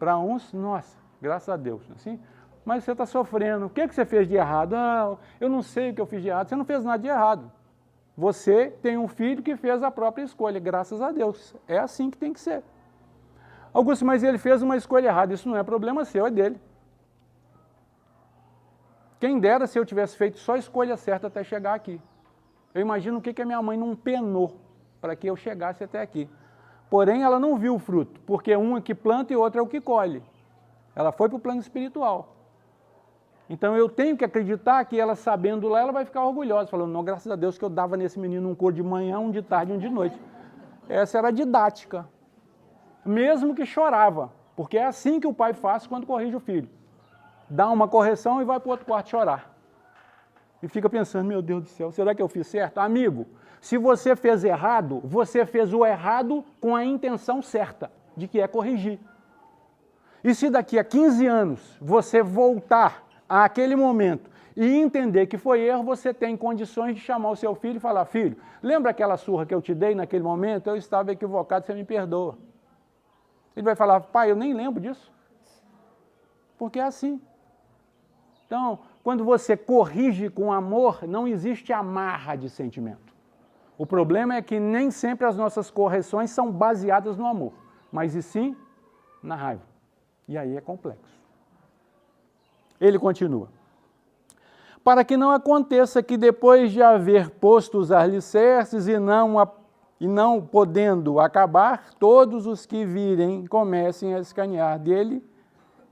Para uns, nossa, graças a Deus, assim. Mas você está sofrendo. O que você fez de errado? Eu não sei o que eu fiz de errado. Você não fez nada de errado. Você tem um filho que fez a própria escolha, graças a Deus. É assim que tem que ser. Augusto, mas ele fez uma escolha errada. Isso não é problema seu, é dele. Quem dera se eu tivesse feito só a escolha certa até chegar aqui. Eu imagino o que a minha mãe não penou para que eu chegasse até aqui. Porém, ela não viu o fruto, porque um é que planta e outro é o que colhe. Ela foi para o plano espiritual. Então eu tenho que acreditar que ela, sabendo lá, ela vai ficar orgulhosa, falando, não, graças a Deus que eu dava nesse menino um cor de manhã, um de tarde, um de noite. Essa era a didática. Mesmo que chorava, porque é assim que o pai faz quando corrige o filho. Dá uma correção e vai para o outro quarto chorar. E fica pensando, meu Deus do céu, será que eu fiz certo? Amigo, se você fez errado, você fez o errado com a intenção certa, de que é corrigir. E se daqui a 15 anos você voltar àquele momento e entender que foi erro, você tem condições de chamar o seu filho e falar, filho, lembra aquela surra que eu te dei naquele momento? Eu estava equivocado, você me perdoa. Ele vai falar, pai, eu nem lembro disso. Porque é assim. Então, quando você corrige com amor, não existe amarra de sentimento. O problema é que nem sempre as nossas correções são baseadas no amor, mas e sim na raiva. E aí é complexo. Ele continua. Para que não aconteça que depois de haver posto os alicerces e não podendo acabar, todos os que virem comecem a escanear dele,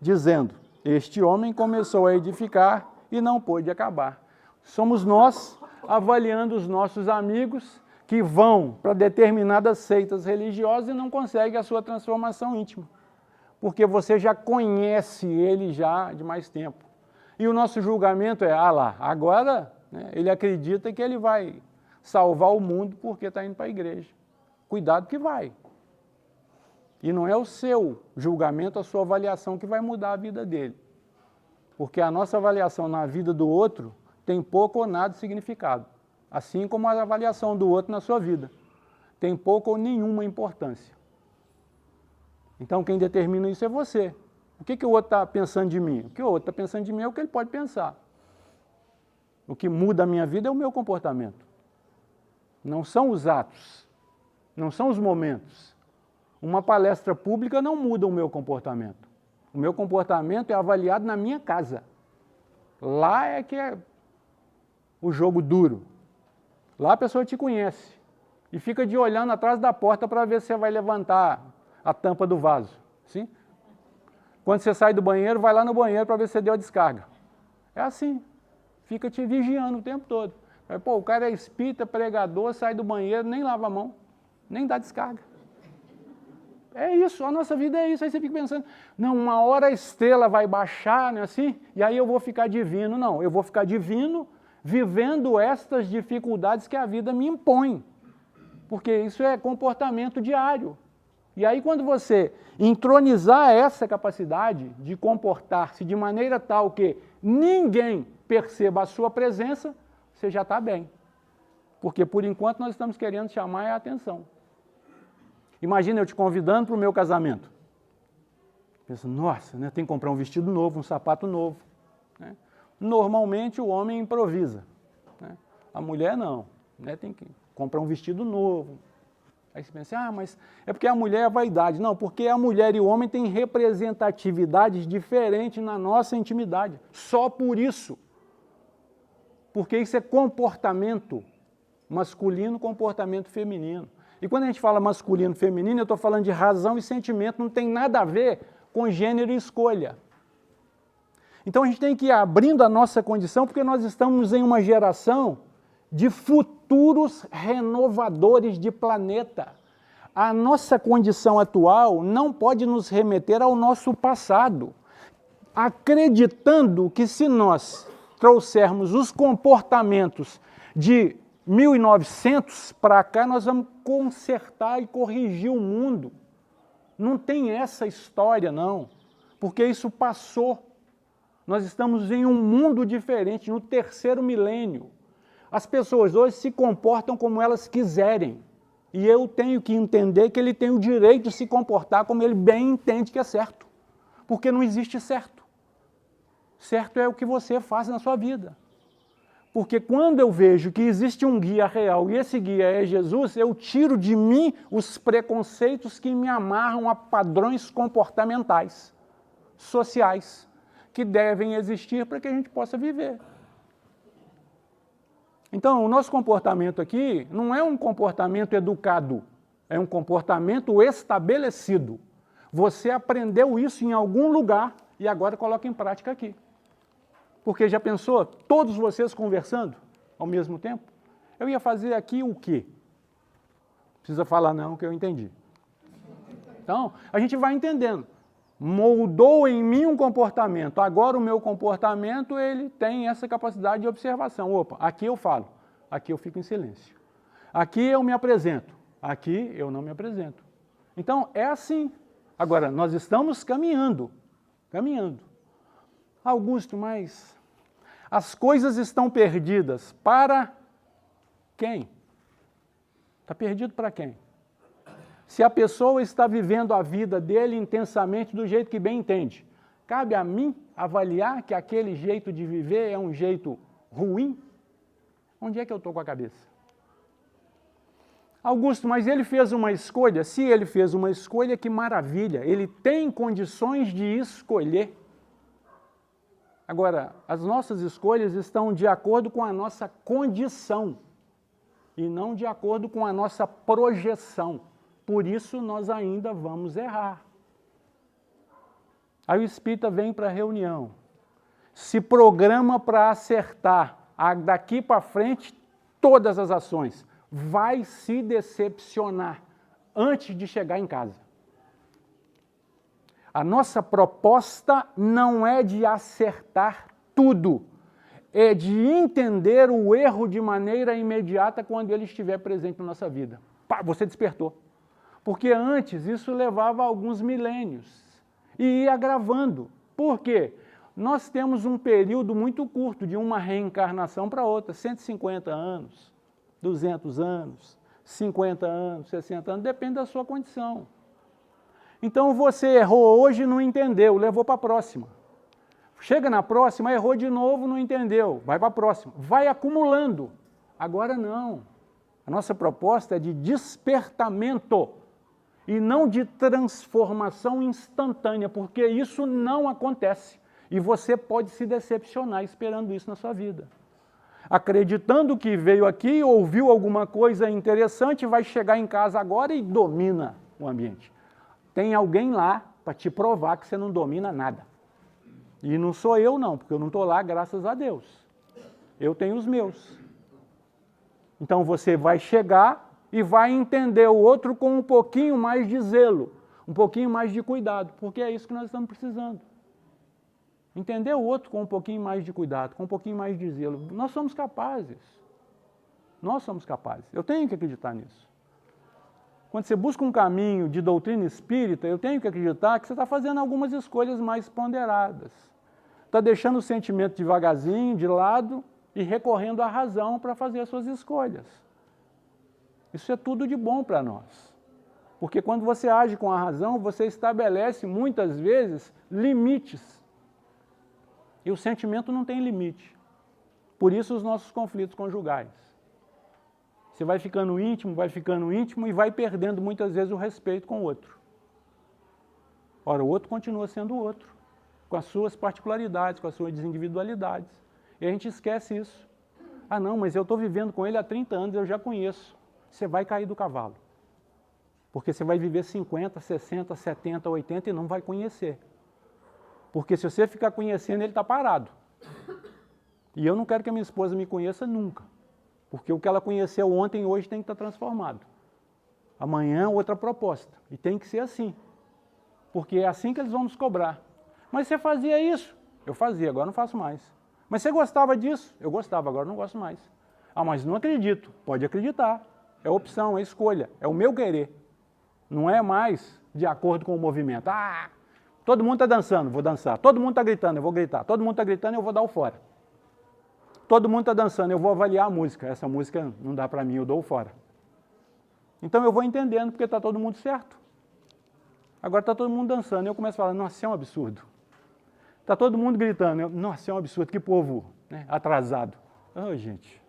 dizendo, este homem começou a edificar e não pôde acabar. Somos nós avaliando os nossos amigos que vão para determinadas seitas religiosas e não conseguem a sua transformação íntima. Porque você já conhece ele já de mais tempo. E o nosso julgamento é, agora ele acredita que ele vai salvar o mundo porque está indo para a igreja. Cuidado que vai. E não é o seu julgamento, a sua avaliação que vai mudar a vida dele. Porque a nossa avaliação na vida do outro tem pouco ou nada de significado. Assim como a avaliação do outro na sua vida. Tem pouco ou nenhuma importância. Então quem determina isso é você. O que o outro está pensando de mim? O que o outro está pensando de mim é o que ele pode pensar. O que muda a minha vida é o meu comportamento. Não são os atos. Não são os momentos. Uma palestra pública não muda o meu comportamento. O meu comportamento é avaliado na minha casa. Lá é que é o jogo duro. Lá a pessoa te conhece e fica de olhando atrás da porta para ver se você vai levantar a tampa do vaso. Sim? Quando você sai do banheiro, vai lá no banheiro para ver se você deu a descarga. É assim. Fica te vigiando o tempo todo. Pô, o cara é espírita, pregador, sai do banheiro, nem lava a mão, nem dá descarga. É isso, a nossa vida é isso. Aí você fica pensando, não, uma hora a estrela vai baixar, não é assim? E aí eu vou ficar divino. Não, eu vou ficar divino vivendo estas dificuldades que a vida me impõe. Porque isso é comportamento diário. E aí quando você entronizar essa capacidade de comportar-se de maneira tal que ninguém perceba a sua presença, você já está bem. Porque por enquanto nós estamos querendo chamar a atenção. Imagina eu te convidando para o meu casamento. Pensa, nossa, né, tem que comprar um vestido novo, um sapato novo. Né? Normalmente o homem improvisa. Né? A mulher não, né, tem que comprar um vestido novo. Aí você pensa, mas é porque a mulher é vaidade. Não, porque a mulher e o homem têm representatividades diferentes na nossa intimidade. Só por isso. Porque isso é comportamento masculino, comportamento feminino. E quando a gente fala masculino, feminino, eu estou falando de razão e sentimento, não tem nada a ver com gênero e escolha. Então a gente tem que ir abrindo a nossa condição, porque nós estamos em uma geração de futuros renovadores de planeta. A nossa condição atual não pode nos remeter ao nosso passado, acreditando que se nós trouxermos os comportamentos de 1900 para cá, nós vamos consertar e corrigir o mundo. Não tem essa história, não, porque isso passou. Nós estamos em um mundo diferente, no 3º milênio. As pessoas hoje se comportam como elas quiserem. E eu tenho que entender que ele tem o direito de se comportar como ele bem entende que é certo. Porque não existe certo. Certo é o que você faz na sua vida. Porque quando eu vejo que existe um guia real e esse guia é Jesus, eu tiro de mim os preconceitos que me amarram a padrões comportamentais, sociais, que devem existir para que a gente possa viver. Então, o nosso comportamento aqui não é um comportamento educado, é um comportamento estabelecido. Você aprendeu isso em algum lugar e agora coloca em prática aqui. Porque já pensou, todos vocês conversando ao mesmo tempo? Eu ia fazer aqui o quê? Não precisa falar não, que eu entendi. Então, a gente vai entendendo. Moldou em mim um comportamento, agora o meu comportamento ele tem essa capacidade de observação. Opa, aqui eu falo, aqui eu fico em silêncio. Aqui eu me apresento, aqui eu não me apresento. Então, é assim. Agora, nós estamos caminhando. Augusto, mas as coisas estão perdidas para quem? Está perdido para quem? Se a pessoa está vivendo a vida dele intensamente do jeito que bem entende, cabe a mim avaliar que aquele jeito de viver é um jeito ruim? Onde é que eu estou com a cabeça? Augusto, mas ele fez uma escolha? Se ele fez uma escolha, que maravilha, ele tem condições de escolher. Agora, as nossas escolhas estão de acordo com a nossa condição e não de acordo com a nossa projeção. Por isso, nós ainda vamos errar. Aí o espírita vem para a reunião, se programa para acertar daqui para frente todas as ações. Vai se decepcionar antes de chegar em casa. A nossa proposta não é de acertar tudo, é de entender o erro de maneira imediata quando ele estiver presente na nossa vida. Pá, você despertou. Porque antes isso levava alguns milênios e ia agravando. Por quê? Nós temos um período muito curto de uma reencarnação para outra, 150 anos, 200 anos, 50 anos, 60 anos, depende da sua condição. Então você errou hoje e não entendeu, levou para a próxima. Chega na próxima, errou de novo, não entendeu, vai para a próxima. Vai acumulando. Agora não. A nossa proposta é de despertamento e não de transformação instantânea, porque isso não acontece. E você pode se decepcionar esperando isso na sua vida. Acreditando que veio aqui, ouviu alguma coisa interessante, vai chegar em casa agora e domina o ambiente. Tem alguém lá para te provar que você não domina nada. E não sou eu não, porque eu não estou lá, graças a Deus. Eu tenho os meus. Então você vai chegar e vai entender o outro com um pouquinho mais de zelo, um pouquinho mais de cuidado, porque é isso que nós estamos precisando. Entender o outro com um pouquinho mais de cuidado, com um pouquinho mais de zelo. Nós somos capazes. Nós somos capazes. Eu tenho que acreditar nisso. Quando você busca um caminho de doutrina espírita, eu tenho que acreditar que você está fazendo algumas escolhas mais ponderadas. Está deixando o sentimento devagarzinho, de lado, e recorrendo à razão para fazer as suas escolhas. Isso é tudo de bom para nós. Porque quando você age com a razão, você estabelece muitas vezes limites. E o sentimento não tem limite. Por isso os nossos conflitos conjugais. Você vai ficando íntimo e vai perdendo muitas vezes o respeito com o outro. Ora, o outro continua sendo o outro, com as suas particularidades, com as suas individualidades. E a gente esquece isso. Ah não, mas eu estou vivendo com ele há 30 anos, eu já conheço. Você vai cair do cavalo. Porque você vai viver 50, 60, 70, 80 e não vai conhecer. Porque se você ficar conhecendo, ele está parado. E eu não quero que a minha esposa me conheça nunca. Porque o que ela conheceu ontem e hoje tem que estar transformado. Amanhã, outra proposta. E tem que ser assim. Porque é assim que eles vão nos cobrar. Mas você fazia isso? Eu fazia, agora não faço mais. Mas você gostava disso? Eu gostava, agora não gosto mais. Ah, mas não acredito. Pode acreditar. É opção, é escolha. É o meu querer. Não é mais de acordo com o movimento. Ah, todo mundo está dançando, vou dançar. Todo mundo está gritando, eu vou gritar. Todo mundo está gritando, eu vou dar o fora. Todo mundo está dançando, eu vou avaliar a música. Essa música não dá para mim, eu dou o fora. Então eu vou entendendo, porque está todo mundo certo. Agora está todo mundo dançando, eu começo a falar, nossa, isso é um absurdo. Está todo mundo gritando, nossa, isso é um absurdo, que povo, né, atrasado. Oh, gente,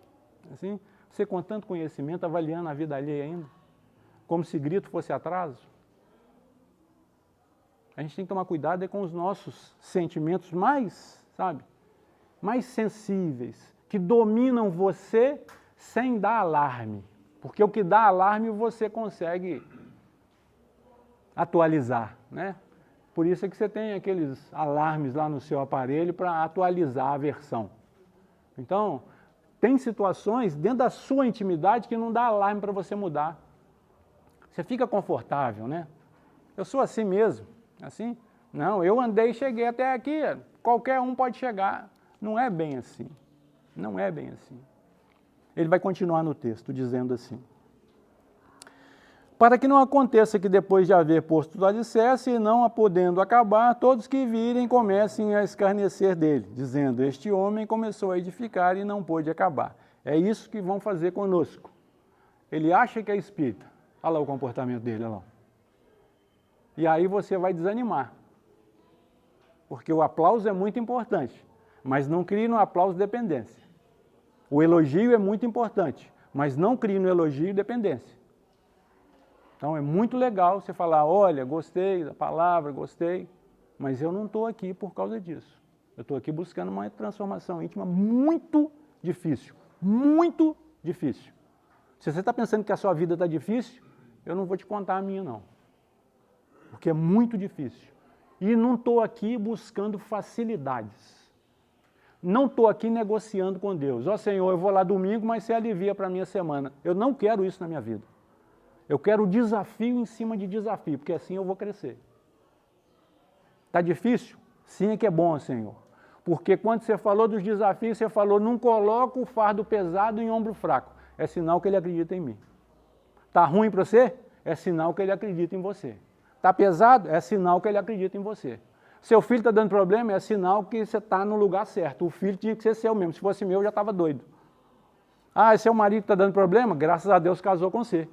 assim, você com tanto conhecimento, avaliando a vida alheia ainda, como se grito fosse atraso. A gente tem que tomar cuidado com os nossos sentimentos mais, sabe, mais sensíveis, que dominam você sem dar alarme. Porque o que dá alarme você consegue atualizar, né? Por isso é que você tem aqueles alarmes lá no seu aparelho para atualizar a versão. Então, tem situações dentro da sua intimidade que não dá alarme para você mudar. Você fica confortável, né? Eu sou assim mesmo, assim? Não, eu andei e cheguei até aqui, qualquer um pode chegar. Não é bem assim, não é bem assim. Ele vai continuar no texto dizendo assim: para que não aconteça que depois de haver posto o alicerce e não a podendo acabar, todos que virem comecem a escarnecer dele, dizendo, este homem começou a edificar e não pôde acabar. É isso que vão fazer conosco. Ele acha que é espírita. Olha lá o comportamento dele, olha lá. E aí você vai desanimar. Porque o aplauso é muito importante, mas não crie no aplauso dependência. O elogio é muito importante, mas não crie no elogio dependência. Então é muito legal você falar, olha, gostei da palavra, gostei, mas eu não estou aqui por causa disso. Eu estou aqui buscando uma transformação íntima muito difícil, muito difícil. Se você está pensando que a sua vida está difícil, eu não vou te contar a minha não, porque é muito difícil. E não estou aqui buscando facilidades. Não estou aqui negociando com Deus. Ó Senhor, eu vou lá domingo, mas você alivia para a minha semana. Eu não quero isso na minha vida. Eu quero desafio em cima de desafio, porque assim eu vou crescer. Está difícil? Sim, é que é bom, Senhor. Porque quando você falou dos desafios, você falou, não coloca o fardo pesado em ombro fraco. É sinal que ele acredita em mim. Está ruim para você? É sinal que ele acredita em você. Está pesado? É sinal que ele acredita em você. Seu filho está dando problema? É sinal que você está no lugar certo. O filho tinha que ser seu mesmo. Se fosse meu, eu já estava doido. Ah, seu marido está dando problema? Graças a Deus casou com você.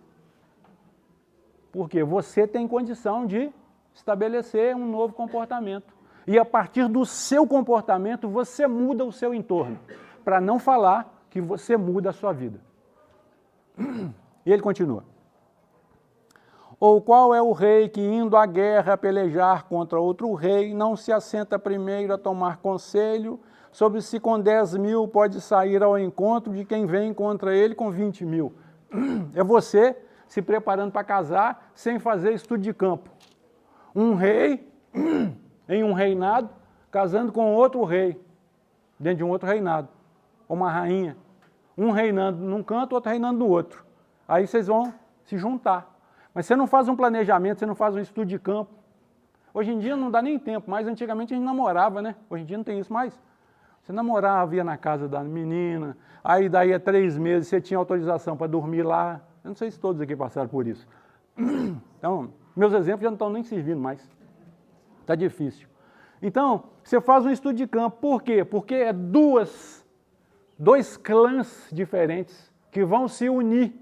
Porque você tem condição de estabelecer um novo comportamento. E a partir do seu comportamento, você muda o seu entorno. Para não falar que você muda a sua vida. E ele continua. Ou qual é o rei que, indo à guerra pelejar contra outro rei, não se assenta primeiro a tomar conselho sobre se com 10.000 pode sair ao encontro de quem vem contra ele com 20.000? É você se preparando para casar sem fazer estudo de campo. Um rei em um reinado, casando com outro rei, dentro de um outro reinado. Uma rainha. Um reinando num canto, outro reinando no outro. Aí vocês vão se juntar. Mas você não faz um planejamento, você não faz um estudo de campo. Hoje em dia não dá nem tempo, mas antigamente a gente namorava, né? Hoje em dia não tem isso mais. Você namorava, ia na casa da menina, aí daí a 3 meses você tinha autorização para dormir lá. Eu não sei se todos aqui passaram por isso. Então, meus exemplos já não estão nem servindo mais. Está difícil. Então, você faz um estudo de campo. Por quê? Porque é dois clãs diferentes que vão se unir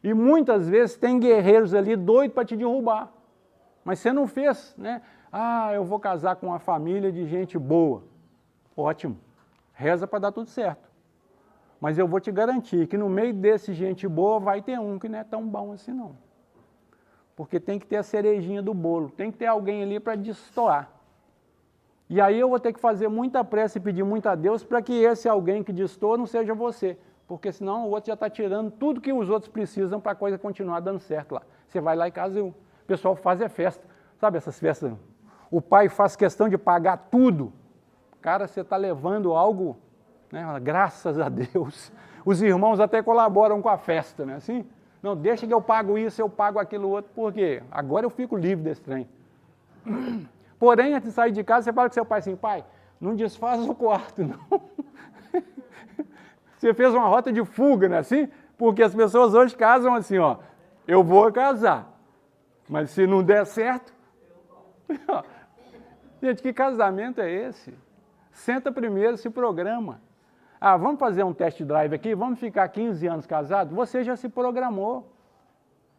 E muitas vezes tem guerreiros ali doidos para te derrubar. Mas você não fez, né? Ah, eu vou casar com uma família de gente boa. Ótimo. Reza para dar tudo certo. Mas eu vou te garantir que no meio desse gente boa vai ter um que não é tão bom assim não. Porque tem que ter a cerejinha do bolo. Tem que ter alguém ali para destoar. E aí eu vou ter que fazer muita pressa e pedir muito a Deus para que esse alguém que destoa não seja você. Porque senão o outro já está tirando tudo que os outros precisam para a coisa continuar dando certo lá. Você vai lá e casa, o pessoal faz festa. Sabe essas festas? O pai faz questão de pagar tudo. Cara, você está levando algo, né? Graças a Deus. Os irmãos até colaboram com a festa, né? Assim, não, deixa que eu pago isso, eu pago aquilo outro. Por quê? Agora eu fico livre desse trem. Porém, antes de sair de casa, você fala com seu pai assim, pai, não desfaz o quarto, não. Você fez uma rota de fuga, né? Assim? Porque as pessoas hoje casam assim, ó, eu vou casar, mas se não der certo... Gente, que casamento é esse? Senta primeiro, se programa. Ah, vamos fazer um test drive aqui, vamos ficar 15 anos casados? Você já se programou.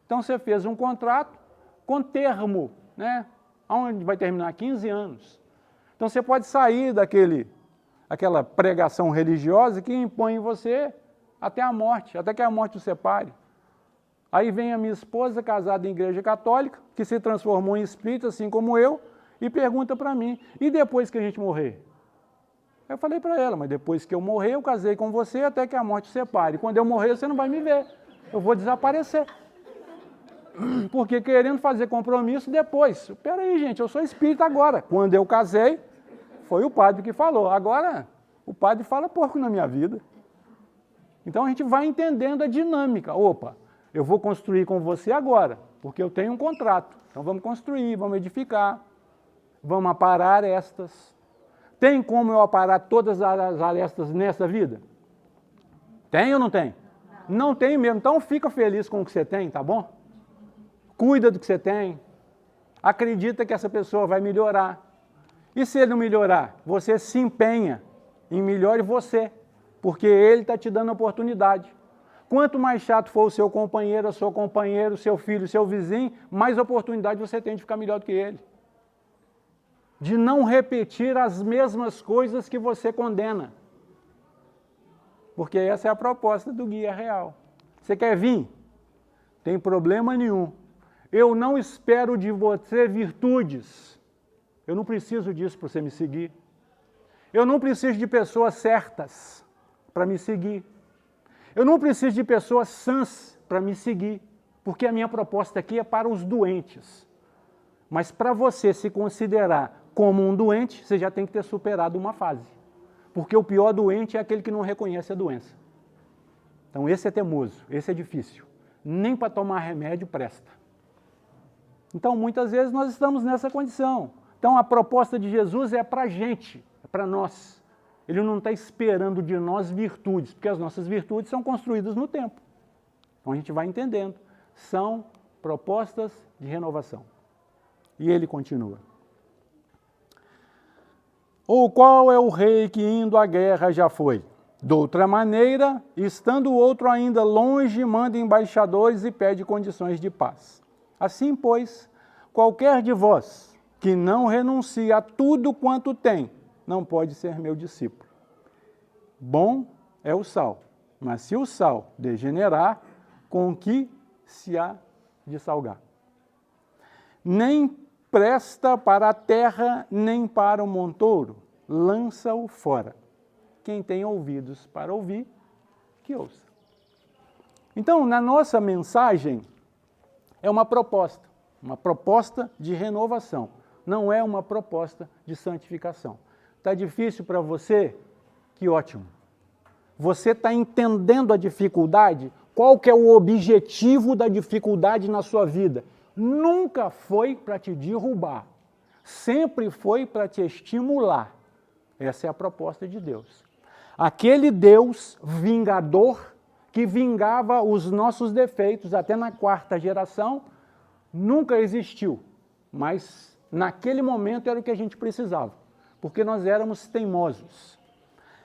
Então você fez um contrato com termo, né? Onde vai terminar 15 anos. Então você pode sair daquela pregação religiosa que impõe em você até a morte, até que a morte o separe. Aí vem a minha esposa, casada em igreja católica, que se transformou em espírita, assim como eu, e pergunta para mim, e depois que a gente morrer? Eu falei para ela, mas depois que eu morrer, eu casei com você até que a morte o separe. Quando eu morrer, você não vai me ver, eu vou desaparecer. Porque querendo fazer compromisso depois. Espera aí, gente, eu sou espírita agora. Quando eu casei, foi o padre que falou. Agora, o padre fala pouco na minha vida. Então a gente vai entendendo a dinâmica. Opa, eu vou construir com você agora, porque eu tenho um contrato. Então vamos construir, vamos edificar, vamos aparar arestas. Tem como eu aparar todas as arestas nessa vida? Tem ou não tem? Não tem mesmo. Então fica feliz com o que você tem, tá bom? Cuida do que você tem. Acredita que essa pessoa vai melhorar. E se ele não melhorar, você se empenha em melhore você, porque ele está te dando oportunidade. Quanto mais chato for o seu companheiro, a sua companheira, o seu filho, o seu vizinho, mais oportunidade você tem de ficar melhor do que ele. De não repetir as mesmas coisas que você condena. Porque essa é a proposta do Guia Real. Você quer vir? Tem problema nenhum. Eu não espero de você virtudes. Eu não preciso disso para você me seguir. Eu não preciso de pessoas certas para me seguir. Eu não preciso de pessoas sãs para me seguir, porque a minha proposta aqui é para os doentes. Mas para você se considerar como um doente, você já tem que ter superado uma fase. Porque o pior doente é aquele que não reconhece a doença. Então esse é teimoso, esse é difícil. Nem para tomar remédio presta. Então muitas vezes nós estamos nessa condição. Então a proposta de Jesus é para a gente, é para nós. Ele não está esperando de nós virtudes, porque as nossas virtudes são construídas no tempo. Então a gente vai entendendo. São propostas de renovação. E ele continua. Ou qual é o rei que indo à guerra já foi? De outra maneira, estando o outro ainda longe, manda embaixadores e pede condições de paz. Assim, pois, qualquer de vós que não renuncia a tudo quanto tem, não pode ser meu discípulo. Bom é o sal, mas se o sal degenerar, com que se há de salgar? Nem presta para a terra, nem para o montouro, lança-o fora. Quem tem ouvidos para ouvir, que ouça. Então, na nossa mensagem, é uma proposta de renovação, não é uma proposta de santificação. Está difícil para você? Que ótimo. Você está entendendo a dificuldade? Qual que é o objetivo da dificuldade na sua vida? Nunca foi para te derrubar, sempre foi para te estimular. Essa é a proposta de Deus. Aquele Deus vingador que vingava os nossos defeitos até na 4ª geração, nunca existiu, mas naquele momento era o que a gente precisava, porque nós éramos teimosos.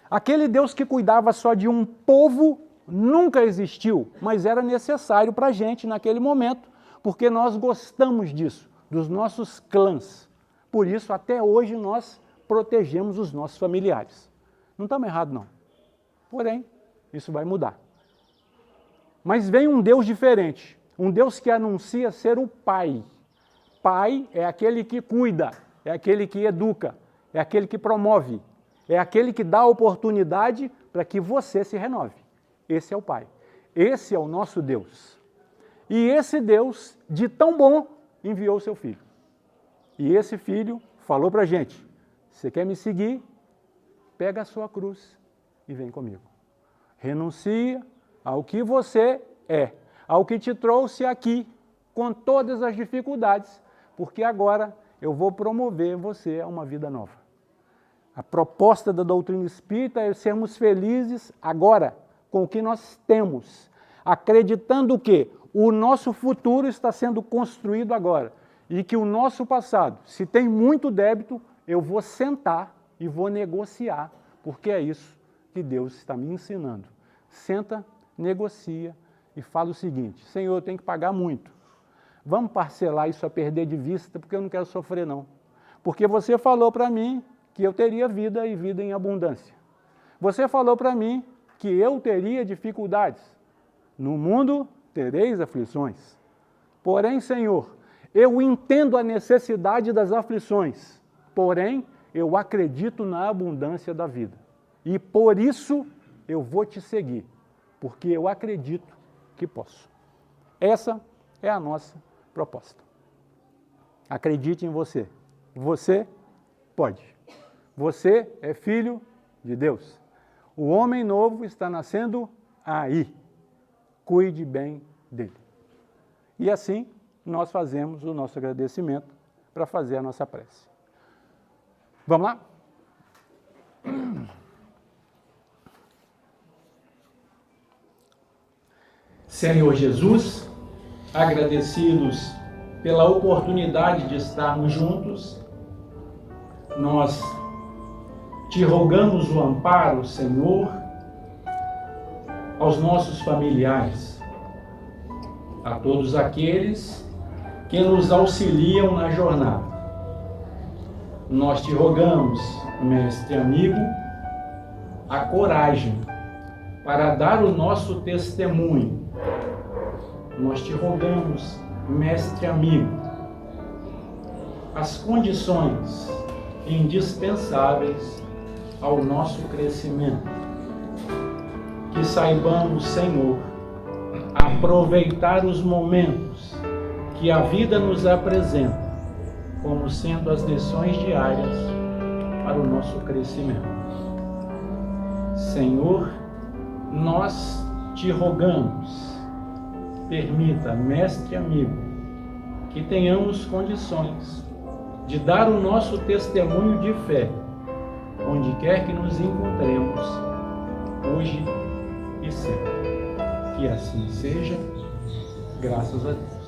Aquele Deus que cuidava só de um povo nunca existiu, mas era necessário para a gente naquele momento, porque nós gostamos disso, dos nossos clãs. Por isso, até hoje, nós protegemos os nossos familiares. Não estamos errados, não. Porém, isso vai mudar. Mas vem um Deus diferente, um Deus que anuncia ser o Pai. Pai é aquele que cuida, é aquele que educa, é aquele que promove, é aquele que dá oportunidade para que você se renove. Esse é o Pai. Esse é o nosso Deus. E esse Deus, de tão bom, enviou o seu Filho. E esse Filho falou para a gente, você quer me seguir? Pega a sua cruz e vem comigo. Renuncia ao que você é, ao que te trouxe aqui, com todas as dificuldades, porque agora eu vou promover você a uma vida nova. A proposta da doutrina espírita é sermos felizes agora, com o que nós temos, acreditando que o nosso futuro está sendo construído agora e que o nosso passado, se tem muito débito, eu vou sentar e vou negociar, porque é isso que Deus está me ensinando. Senta, negocia e fala o seguinte, Senhor, eu tenho que pagar muito. Vamos parcelar isso a perder de vista, porque eu não quero sofrer não. Porque você falou para mim que eu teria vida e vida em abundância. Você falou para mim que eu teria dificuldades. No mundo tereis aflições. Porém, Senhor, eu entendo a necessidade das aflições. Porém, eu acredito na abundância da vida. E por isso eu vou te seguir, porque eu acredito que posso. Essa é a nossa proposta. Acredite em você. Você pode. Você é filho de Deus. O homem novo está nascendo aí. Cuide bem dele. E assim nós fazemos o nosso agradecimento para fazer a nossa prece. Vamos lá? Senhor Jesus, agradecidos pela oportunidade de estarmos juntos, nós te rogamos o amparo, Senhor, aos nossos familiares, a todos aqueles que nos auxiliam na jornada. Nós te rogamos, mestre amigo, a coragem para dar o nosso testemunho. Nós te rogamos, mestre amigo, as condições indispensáveis ao nosso crescimento. Que saibamos, Senhor, aproveitar os momentos que a vida nos apresenta como sendo as lições diárias para o nosso crescimento. Senhor, nós te rogamos, permita, mestre amigo, que tenhamos condições de dar o nosso testemunho de fé, onde quer que nos encontremos, hoje e sempre. Que assim seja, graças a Deus.